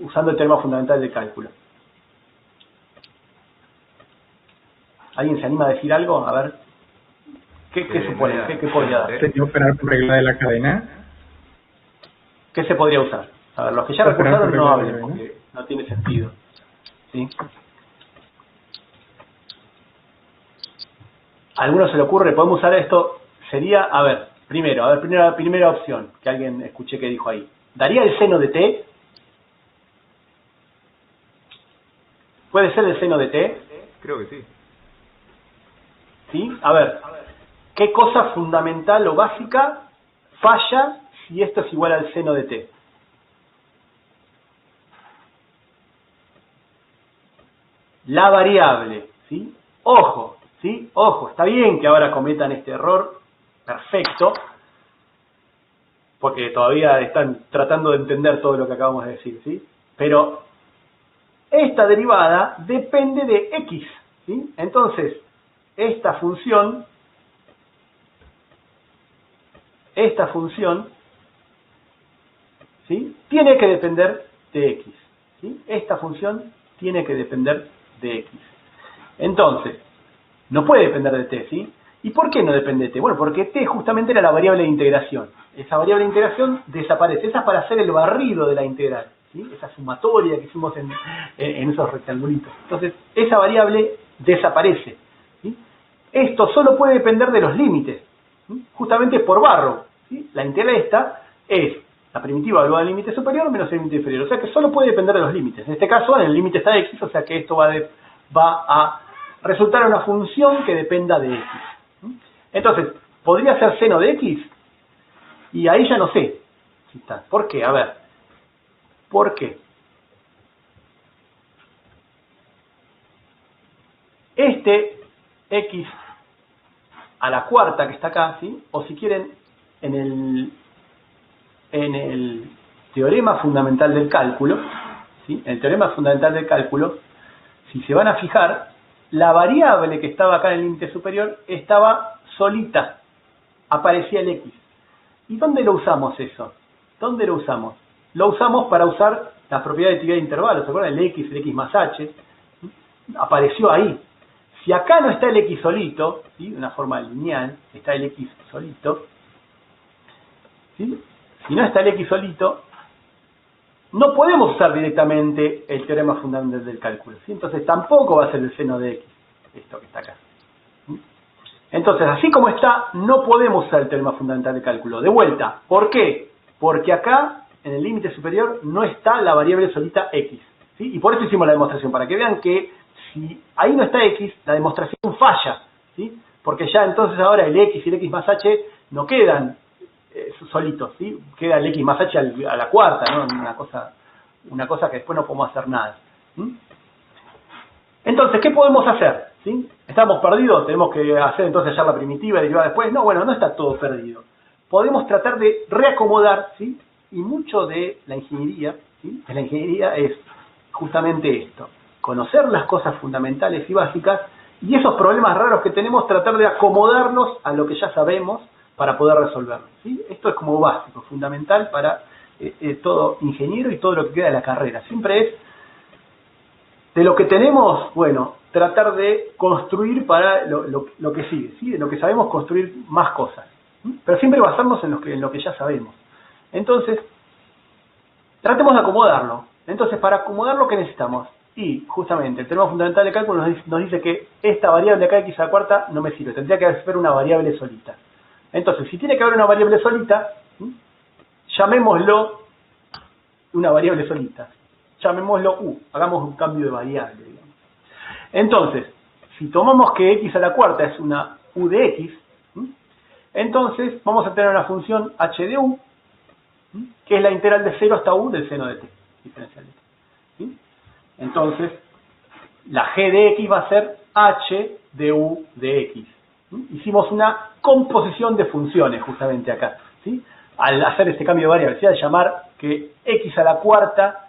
usando el teorema fundamental del cálculo. ¿Alguien se anima a decir algo? A ver, ¿qué supone? ¿Qué podría dar? ¿Sería operar por regla de la cadena? ¿Qué se podría usar? A ver, los que ya recursaron no hablen, porque no tiene sentido. ¿Sí? ¿A alguno se le ocurre? ¿Podemos usar esto? Sería, primera opción, que alguien escuché que dijo ahí. ¿Daría el seno de t? ¿Puede ser el seno de t? Creo que sí. ¿Sí? A ver, ¿qué cosa fundamental o básica falla si esto es igual al seno de t? La variable, ¿sí? Ojo, ¿sí? Ojo, está bien que ahora cometan este error, perfecto, porque todavía están tratando de entender todo lo que acabamos de decir, ¿sí? Pero esta derivada depende de x, ¿sí? Entonces, esta función, ¿sí? Tiene que depender de x, ¿sí? Esta función tiene que depender de x. Entonces, no puede depender de t, ¿sí? ¿Y por qué no depende de t? Bueno, porque t justamente era la variable de integración. Esa variable de integración desaparece. Esa es para hacer el barrido de la integral, ¿sí? Esa sumatoria que hicimos en esos rectangulitos. Entonces, esa variable desaparece, ¿sí? Esto solo puede depender de los límites, ¿sí? Justamente por Barrow, ¿sí? La integral esta es la primitiva elevada al límite superior menos el límite inferior. O sea que solo puede depender de los límites. En este caso, en el límite está x, o sea que esto va a resultar una función que dependa de x. Entonces, ¿podría ser seno de x? Y ahí ya no sé. ¿Por qué? A ver. ¿Por qué? Este x a la cuarta que está acá, ¿sí? O si quieren, en el teorema fundamental del cálculo, ¿sí? En el teorema fundamental del cálculo, si se van a fijar, la variable que estaba acá en el límite superior estaba solita, aparecía el x. ¿Y dónde lo usamos eso? ¿Dónde lo usamos? Lo usamos para usar las propiedades de actividad de intervalos. ¿Se acuerdan? El x más h, ¿sí? Apareció ahí. Si acá no está el x solito, ¿sí? De una forma lineal, está el x solito, ¿sí? Si no está el x solito, no podemos usar directamente el teorema fundamental del cálculo, ¿sí? Entonces tampoco va a ser el seno de x, esto que está acá. ¿Sí? Entonces, así como está, no podemos usar el teorema fundamental del cálculo. De vuelta, ¿por qué? Porque acá, en el límite superior, no está la variable solita x, ¿sí? Y por eso hicimos la demostración, para que vean que si ahí no está x, la demostración falla, ¿sí? Porque ya entonces ahora el x y el x más h no quedan solitos, ¿sí? Queda el x más h a la cuarta, ¿no? Una cosa que después no podemos hacer nada. ¿Sí? Entonces, ¿qué podemos hacer? ¿Sí? ¿Estamos perdidos? ¿Tenemos que hacer entonces hallar la primitiva y derivar después? No, bueno, no está todo perdido. Podemos tratar de reacomodar, ¿sí? Y mucho de la ingeniería, ¿sí? De la ingeniería es justamente esto: conocer las cosas fundamentales y básicas, y esos problemas raros que tenemos, tratar de acomodarlos a lo que ya sabemos para poder resolverlos, ¿sí? Esto es como básico, fundamental para todo ingeniero y todo lo que queda de la carrera. Siempre es de lo que tenemos, bueno, tratar de construir para lo que sigue, ¿sí? De lo que sabemos, construir más cosas, ¿sí? Pero siempre basarnos en lo que ya sabemos. Entonces, tratemos de acomodarlo. Entonces, para acomodarlo, ¿qué necesitamos? Y justamente el teorema fundamental de cálculo nos dice que esta variable acá, x a la cuarta, no me sirve. Tendría que haber una variable solita. Entonces, si tiene que haber una variable solita, ¿sí? Llamémoslo una variable solita. Llamémoslo u. Hagamos un cambio de variable, digamos. Entonces, si tomamos que x a la cuarta es una u de x, ¿sí? Entonces vamos a tener una función h de u, ¿sí? Que es la integral de 0 hasta u del seno de t, diferencial de t, ¿sí? Entonces, la g de x va a ser h de u de x. ¿Sí? Hicimos una composición de funciones justamente acá, ¿sí? al hacer este cambio de variable, ¿sí? Al llamar que x a la cuarta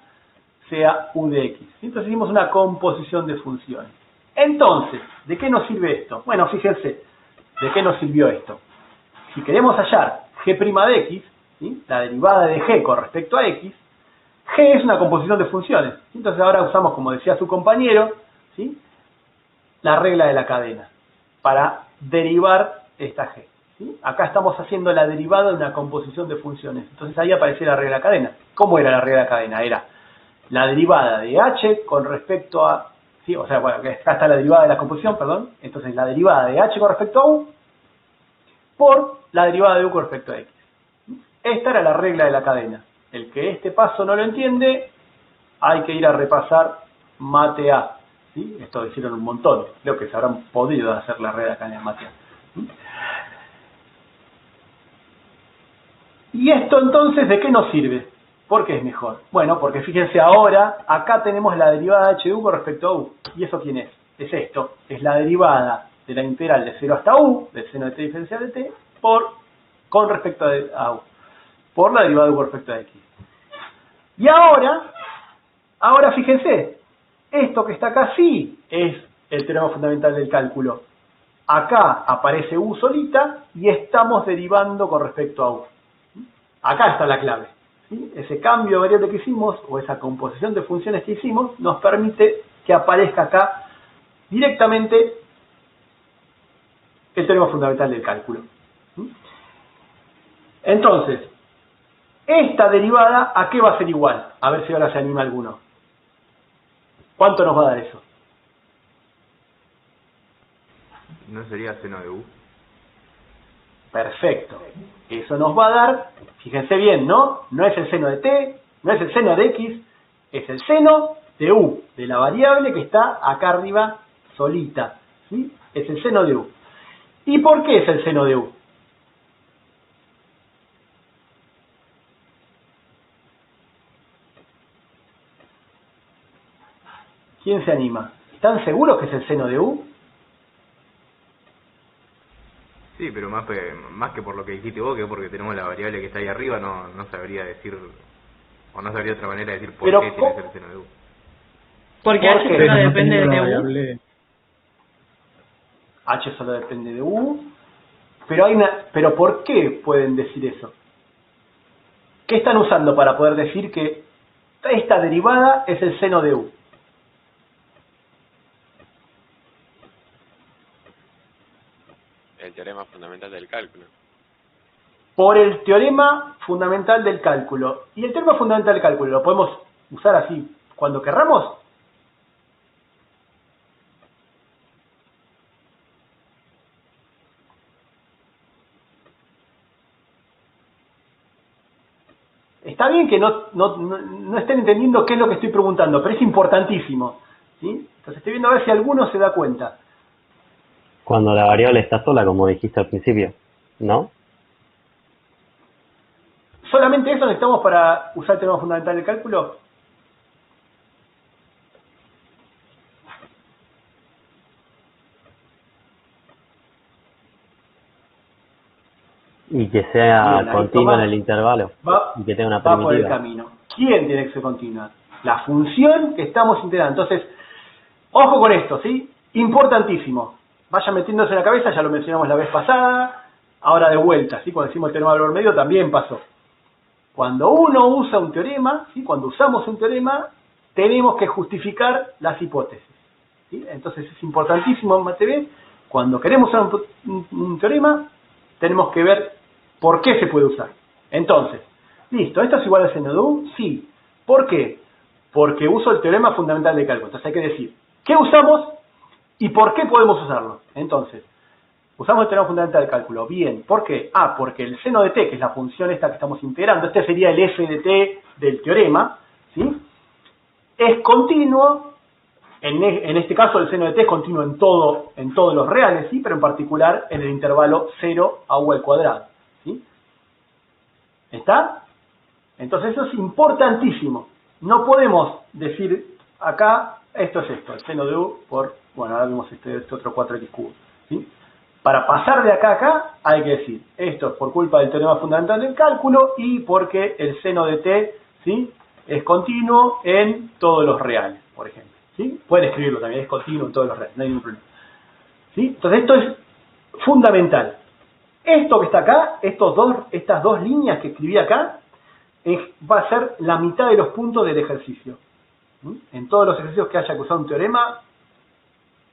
sea u de x. Entonces hicimos una composición de funciones. Entonces, ¿de qué nos sirve esto? Bueno, fíjense, ¿de qué nos sirvió esto? Si queremos hallar g' de x, ¿sí? La derivada de g con respecto a x, g es una composición de funciones. Entonces ahora usamos, como decía su compañero, ¿sí? La regla de la cadena para derivar esta g. ¿Sí? Acá estamos haciendo la derivada de una composición de funciones. Entonces ahí aparece la regla de la cadena. ¿Cómo era la regla de la cadena? Era la derivada de h con respecto a... ¿sí? O sea, bueno, acá está la derivada de la composición, perdón. Entonces la derivada de h con respecto a u por la derivada de u con respecto a x. Esta era la regla de la cadena. El que este paso no lo entiende, hay que ir a repasar Mate A. ¿Sí? Esto lo hicieron un montón. Creo que se habrán podido hacer la regla de la cadena en Mate A. ¿Sí? ¿Y esto entonces de qué nos sirve? ¿Por qué es mejor? Bueno, porque fíjense ahora, acá tenemos la derivada de h de u con respecto a u. ¿Y eso quién es? Es esto. Es la derivada de la integral de 0 hasta u, del seno de t diferencial de t, con respecto a u. Por la derivada de u con respecto a x. Y ahora fíjense, esto que está acá sí es el teorema fundamental del cálculo. Acá aparece u solita y estamos derivando con respecto a u. Acá está la clave. ¿Sí? Ese cambio de variable que hicimos, o esa composición de funciones que hicimos, nos permite que aparezca acá directamente el teorema fundamental del cálculo. ¿Sí? Entonces, esta derivada, ¿a qué va a ser igual? A ver si ahora se anima alguno. ¿Cuánto nos va a dar eso? ¿No sería seno de u? Perfecto. Eso nos va a dar, fíjense bien, ¿no? No es el seno de t, no es el seno de x, es el seno de u, de la variable que está acá arriba solita. ¿Sí? Es el seno de u. ¿Y por qué es el seno de u? ¿Quién se anima? ¿Están seguros que es el seno de u? Sí, pero más que por lo que dijiste vos, que porque tenemos la variable que está ahí arriba, no sabría decir, o no sabría otra manera de decir por qué tiene que ser el seno de u. Porque ¿Por h qué? solo No depende teniendo la de u. variable. H solo depende de u. Pero ¿por qué pueden decir eso? ¿Qué están usando para poder decir que esta derivada es el seno de u? El teorema fundamental del cálculo. Por el teorema fundamental del cálculo. ¿Y el teorema fundamental del cálculo lo podemos usar así cuando querramos? Está bien que no estén entendiendo qué es lo que estoy preguntando, pero es importantísimo. ¿Sí? Entonces estoy viendo a ver si alguno se da cuenta. Cuando la variable está sola, como dijiste al principio, ¿no? ¿Solamente eso necesitamos para usar el teorema fundamental del cálculo? Y que sea Bien, ahí continua en Tomás el intervalo. Y que tenga una va por el primitiva. camino. ¿Quién tiene que ser continua? La función que estamos integrando. Entonces, ojo con esto, ¿sí? Importantísimo. Vaya metiéndose en la cabeza, ya lo mencionamos la vez pasada, ahora de vuelta, ¿sí? Cuando decimos el teorema del valor medio también pasó. Cuando uno usa un teorema, ¿sí? Cuando usamos un teorema, tenemos que justificar las hipótesis. ¿Sí? Entonces es importantísimo en MATB, cuando queremos usar un teorema, tenemos que ver por qué se puede usar. Entonces, listo, ¿esto es igual al seno de u? Sí. ¿Por qué? Porque uso el teorema fundamental de cálculo. Entonces hay que decir, ¿qué usamos y por qué podemos usarlo? Entonces, usamos el teorema fundamental de cálculo. Bien, ¿por qué? Porque el seno de t, que es la función esta que estamos integrando, este sería el f de t del teorema, ¿sí? Es continuo. En este caso el seno de t es continuo en todos los reales, ¿sí? Pero en particular en el intervalo 0 a u al cuadrado. ¿Sí? ¿Está? Entonces eso es importantísimo. No podemos decir acá, esto es esto, el seno de u por, bueno, ahora vemos este otro 4x cubo. ¿Sí? Para pasar de acá a acá, hay que decir, esto es por culpa del teorema fundamental del cálculo y porque el seno de t, ¿sí?, es continuo en todos los reales, por ejemplo. ¿Sí? Pueden escribirlo también, es continuo en todos los reales, no hay ningún problema. ¿Sí? Entonces esto es fundamental. Esto que está acá, estas dos líneas que escribí acá, va a ser la mitad de los puntos del ejercicio. ¿Sí? En todos los ejercicios que haya que usar un teorema,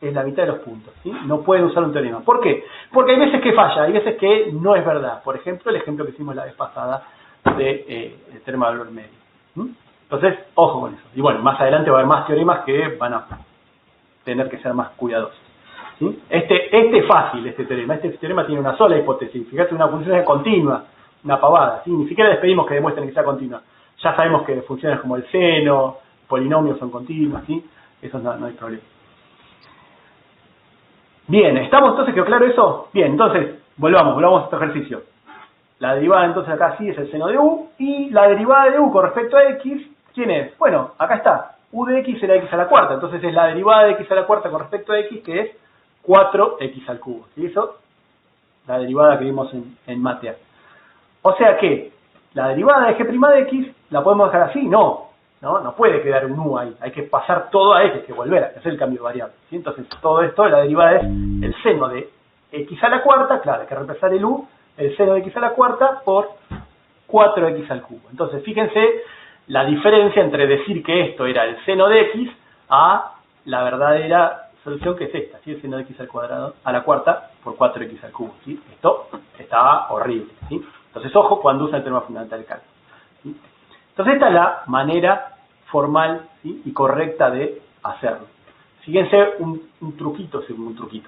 es la mitad de los puntos. ¿Sí? No pueden usar un teorema. ¿Por qué? Porque hay veces que falla, hay veces que no es verdad. Por ejemplo, el ejemplo que hicimos la vez pasada del teorema de valor medio. ¿Sí? Entonces, ojo con eso. Y bueno, más adelante va a haber más teoremas que van a tener que ser más cuidadosos. ¿Sí? Este es fácil, este teorema. Este teorema tiene una sola hipótesis. Fíjate, una función es continua, una pavada. ¿Sí? Ni siquiera les pedimos que demuestren que sea continua. Ya sabemos que funciones como el seno, polinomios son continuos, ¿sí? Eso no hay problema. Bien, ¿estamos entonces? ¿Quedó claro eso? Bien, entonces, volvamos a este ejercicio. La derivada entonces acá sí es el seno de u, y la derivada de u con respecto a x, ¿quién es? Bueno, acá está, u de x será x a la cuarta, entonces es la derivada de x a la cuarta con respecto a x, que es 4x al cubo. ¿Sí? Eso, la derivada que vimos en mate A. O sea que, la derivada de g' de x, ¿la podemos dejar así? No puede quedar un u ahí, hay que pasar todo a x, hay que volver a hacer el cambio de variable. ¿Sí? Entonces, todo esto, la derivada es el seno de x a la cuarta, claro, hay que reemplazar el u, el seno de x a la cuarta por 4x al cubo. Entonces, fíjense la diferencia entre decir que esto era el seno de x a la verdadera solución, que es esta, ¿sí? El seno de x al cuadrado a la cuarta por 4x al cubo. ¿Sí? Esto estaba horrible. ¿Sí? Entonces, ojo cuando usa el teorema fundamental del cálculo. ¿Sí? Entonces, esta es la manera formal, ¿sí?, y correcta de hacerlo. Fíjense un truquito,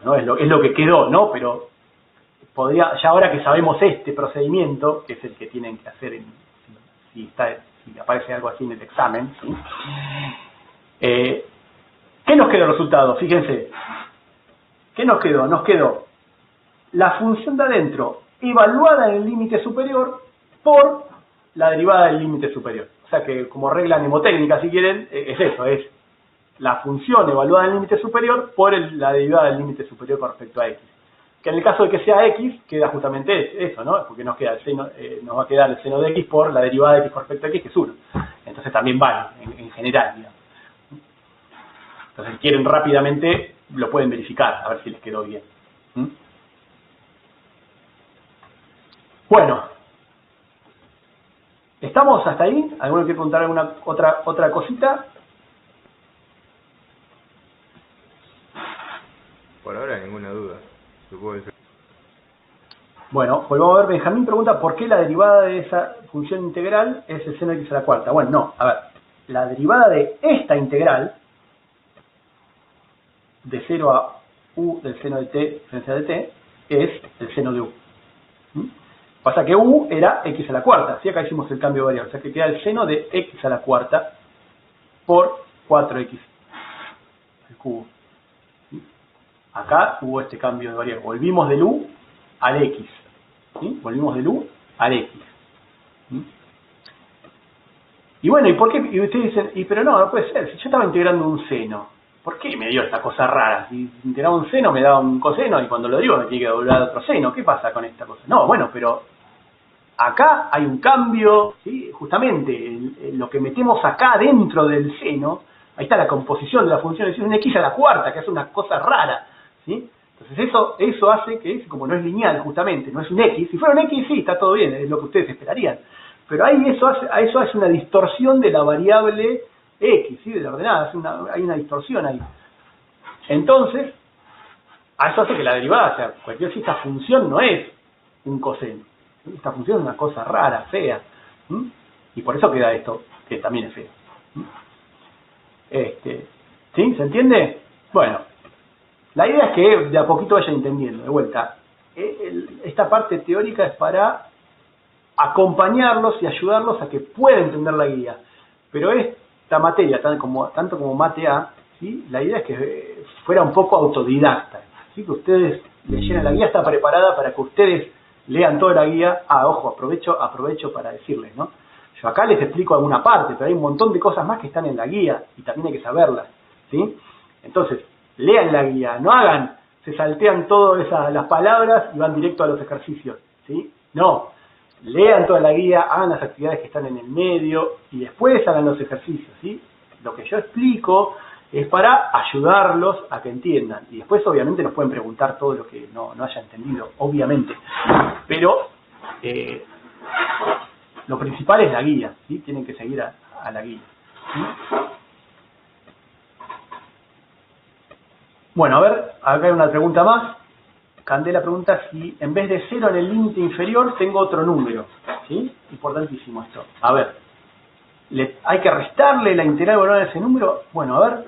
¿no? Es lo que quedó, ¿no? Pero podría, ya ahora que sabemos este procedimiento, que es el que tienen que hacer si aparece algo así en el examen, ¿sí? ¿Qué nos quedó el resultado? Fíjense. ¿Qué nos quedó? Nos quedó la función de adentro evaluada en el límite superior por la derivada del límite superior. O sea que, como regla mnemotécnica, si quieren, es eso, es la función evaluada en el límite superior por la derivada del límite superior con respecto a x. Que en el caso de que sea x, queda justamente eso, ¿no? Porque nos queda nos va a quedar el seno de x por la derivada de x con respecto a x, que es 1. Entonces también vale, en general, digamos. Entonces, si quieren rápidamente, lo pueden verificar, a ver si les quedó bien. Bueno. ¿Estamos hasta ahí? ¿Alguno quiere preguntar alguna otra cosita? Por ahora ninguna duda. Supongo que... Bueno, volvamos a ver. Benjamín pregunta ¿por qué la derivada de esa función integral es el seno de x a la cuarta? Bueno, no, a ver. La derivada de esta integral, de 0 a u del seno de t diferencial de t, es el seno de u. Pasa que u era x a la cuarta, ¿sí? Acá hicimos el cambio de variable, o sea que queda el seno de x a la cuarta por 4x al cubo. ¿Sí? Acá hubo este cambio de variable, volvimos del u al x, ¿sí? Volvimos del u al x. ¿Sí? Y bueno, ¿y por qué? Y ustedes dicen, pero no puede ser, si yo estaba integrando un seno, ¿por qué me dio esta cosa rara? Si integraba un seno me da un coseno y cuando lo digo me tiene que devolver otro seno, ¿qué pasa con esta cosa? No, bueno, pero acá hay un cambio, ¿sí? Justamente lo que metemos acá dentro del seno, ahí está la composición de la función, es un x a la cuarta, que es una cosa rara, ¿sí? Entonces eso hace que, como no es lineal justamente, no es un x, si fuera un x sí, está todo bien, es lo que ustedes esperarían, pero ahí eso hace una distorsión de la variable x, ¿sí? De la ordenada, hay una distorsión ahí. Entonces, a eso hace que la derivada, o sea, cualquier si esta función no es un coseno. Esta función es una cosa rara, fea. Y por eso queda esto, que también es feo. ¿Sí? ¿Se entiende? Bueno, la idea es que de a poquito vayan entendiendo. De vuelta, esta parte teórica es para acompañarlos y ayudarlos a que puedan entender la guía. Pero esta materia, tanto como mate A, ¿sí? La idea es que fuera un poco autodidacta. ¿Sí? Que ustedes leyeran la guía, está preparada para que ustedes lean toda la guía. Ojo, aprovecho para decirles, ¿no? Yo acá les explico alguna parte, pero hay un montón de cosas más que están en la guía y también hay que saberlas, ¿sí? Entonces, lean la guía, no hagan se saltean todas las palabras y van directo a los ejercicios, ¿sí? No, lean toda la guía, hagan las actividades que están en el medio y después hagan los ejercicios, ¿sí? Lo que yo explico es para ayudarlos a que entiendan. Y después obviamente nos pueden preguntar todo lo que no haya entendido, obviamente. Pero lo principal es la guía, ¿sí? Tienen que seguir a la guía, ¿sí? Bueno, a ver, acá hay una pregunta más. Candela pregunta si en vez de 0 en el límite inferior tengo otro número, ¿sí? Importantísimo esto. A ver, ¿hay que restarle la integral valor a ese número? Bueno, a ver,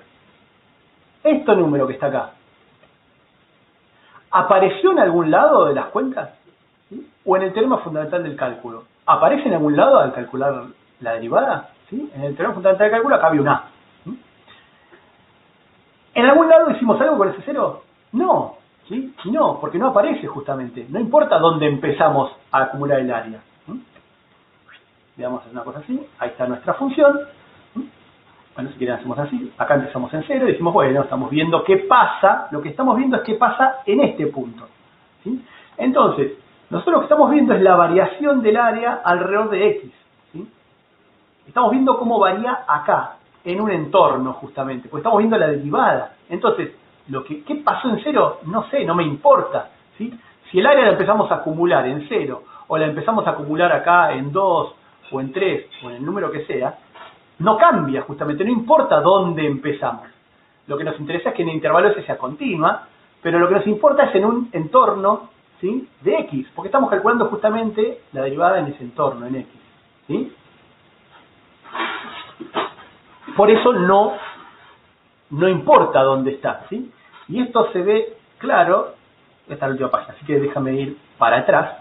este número que está acá, ¿apareció en algún lado de las cuentas? ¿Sí? ¿O en el teorema fundamental del cálculo? ¿Aparece en algún lado al calcular la derivada? ¿Sí? En el teorema fundamental del cálculo acá había un A. ¿Sí? ¿En algún lado hicimos algo con ese 0? No. ¿Sí? No, porque no aparece justamente. No importa dónde empezamos a acumular el área. Veamos una cosa así. Ahí está nuestra función. Bueno, si quieren hacemos así. Acá empezamos en 0 y decimos, bueno, estamos viendo qué pasa. Lo que estamos viendo es qué pasa en este punto. ¿Sí? Entonces, nosotros lo que estamos viendo es la variación del área alrededor de X. ¿Sí? Estamos viendo cómo varía acá, en un entorno justamente. Porque estamos viendo la derivada. Entonces, ¿qué pasó en 0? No sé, no me importa, ¿sí? Si el área la empezamos a acumular en 0, o la empezamos a acumular acá en 2, o en 3, o en el número que sea, no cambia justamente, no importa dónde empezamos. Lo que nos interesa es que en el intervalo ese sea continua, pero lo que nos importa es en un entorno, ¿sí?, de X, porque estamos calculando justamente la derivada en ese entorno, en X, ¿sí? Por eso no importa dónde está, ¿sí? Y esto se ve claro, esta es la última página, así que déjame ir para atrás.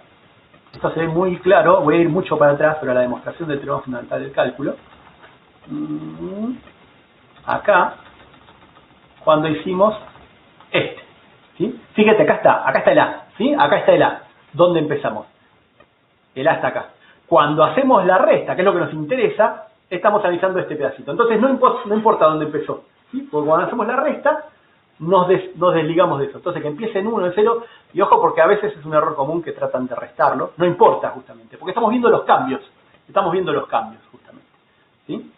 Esto se ve muy claro, voy a ir mucho para atrás, pero a la demostración del teorema fundamental del cálculo. Acá, cuando hicimos ¿sí? Fíjate, acá está el A, ¿sí? Acá está el A. ¿Dónde empezamos? El A está acá. Cuando hacemos la resta, que es lo que nos interesa, estamos analizando este pedacito. Entonces no importa dónde empezó, ¿sí? Porque cuando hacemos la resta, nos desligamos de eso. Entonces que empiece en 1, en 0, y ojo porque a veces es un error común que tratan de restarlo, no importa justamente, porque estamos viendo los cambios, justamente, ¿sí?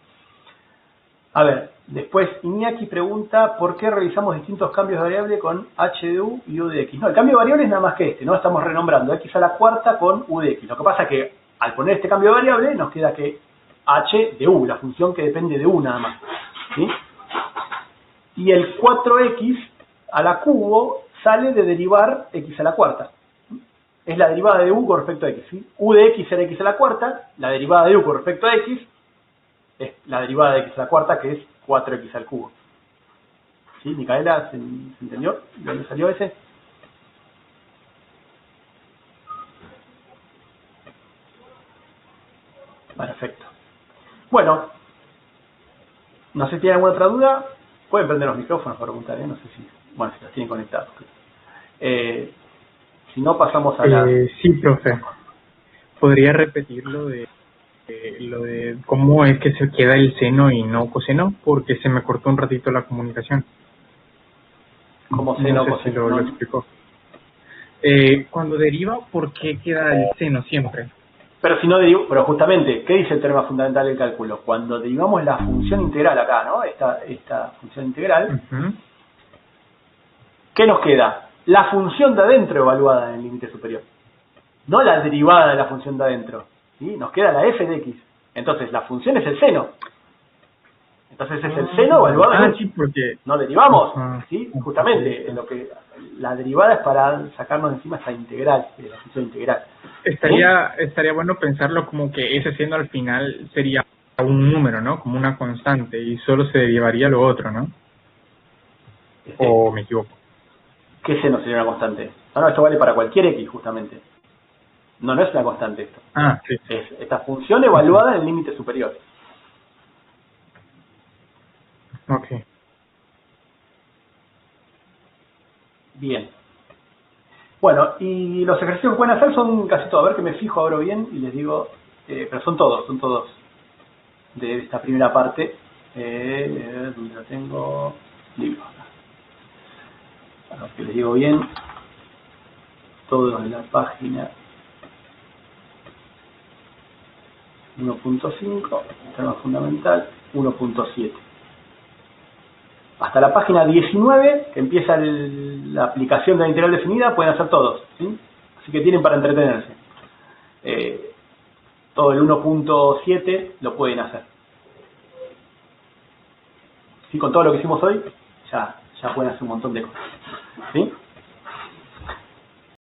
A ver, después Iñaki pregunta ¿por qué realizamos distintos cambios de variable con h de u y u de x? No, el cambio de variable es nada más que ¿no? Estamos renombrando x a la cuarta con u de x. Lo que pasa es que al poner este cambio de variable nos queda que h de u, la función que depende de u nada más, ¿sí? Y el 4x a la cubo sale de derivar x a la cuarta. Es la derivada de u con respecto a x, ¿sí? U de x era x a la cuarta, la derivada de u con respecto a x es la derivada de x a la cuarta, que es 4x al cubo. ¿Sí, Micaela? ¿Se entendió? ¿De dónde salió ese? Perfecto. Bueno, no sé si tienen alguna otra duda. Pueden prender los micrófonos para preguntar, no sé si... Bueno, si los tienen conectados. Si no, pasamos a la... Sí, profe. ¿Podría repetir lo de cómo es que se queda el seno y no coseno? Porque se me cortó un ratito la comunicación. ¿Cómo seno, no sé coseno? Si lo explicó. Cuando deriva, ¿por qué queda el seno siempre? Pero si no derivo, pero justamente, ¿qué dice el teorema fundamental del cálculo? Cuando derivamos la función integral acá, ¿no? Esta función integral, ¿qué nos queda? La función de adentro evaluada en el límite superior. No la derivada de la función de adentro, ¿sí? Nos queda la f de x. Entonces, la función es el seno. Entonces, es el seno evaluado en sí, porque... no derivamos, ¿sí? Justamente, la derivada es para sacarnos de encima esta integral, la función integral. Estaría bueno pensarlo como que ese seno al final sería un número, ¿no? Como una constante, y solo se derivaría lo otro, ¿no? ¿O me equivoco? ¿Qué seno sería una constante? No, esto vale para cualquier x, justamente. No es una constante esto. Sí. Es esta función evaluada en el límite superior. Ok. Bien. Bueno, y los ejercicios que pueden hacer son casi todos. A ver que me fijo ahora bien y les digo, pero son todos de esta primera parte. ¿Dónde lo tengo? Libro. Para que les digo bien, todo en la página 1.5, tema fundamental 1.7. Hasta la página 19, que empieza la aplicación de la integral definida, pueden hacer todos, ¿sí? Así que tienen para entretenerse. Todo el 1.7 lo pueden hacer. ¿Sí? Con todo lo que hicimos hoy, ya pueden hacer un montón de cosas, ¿sí?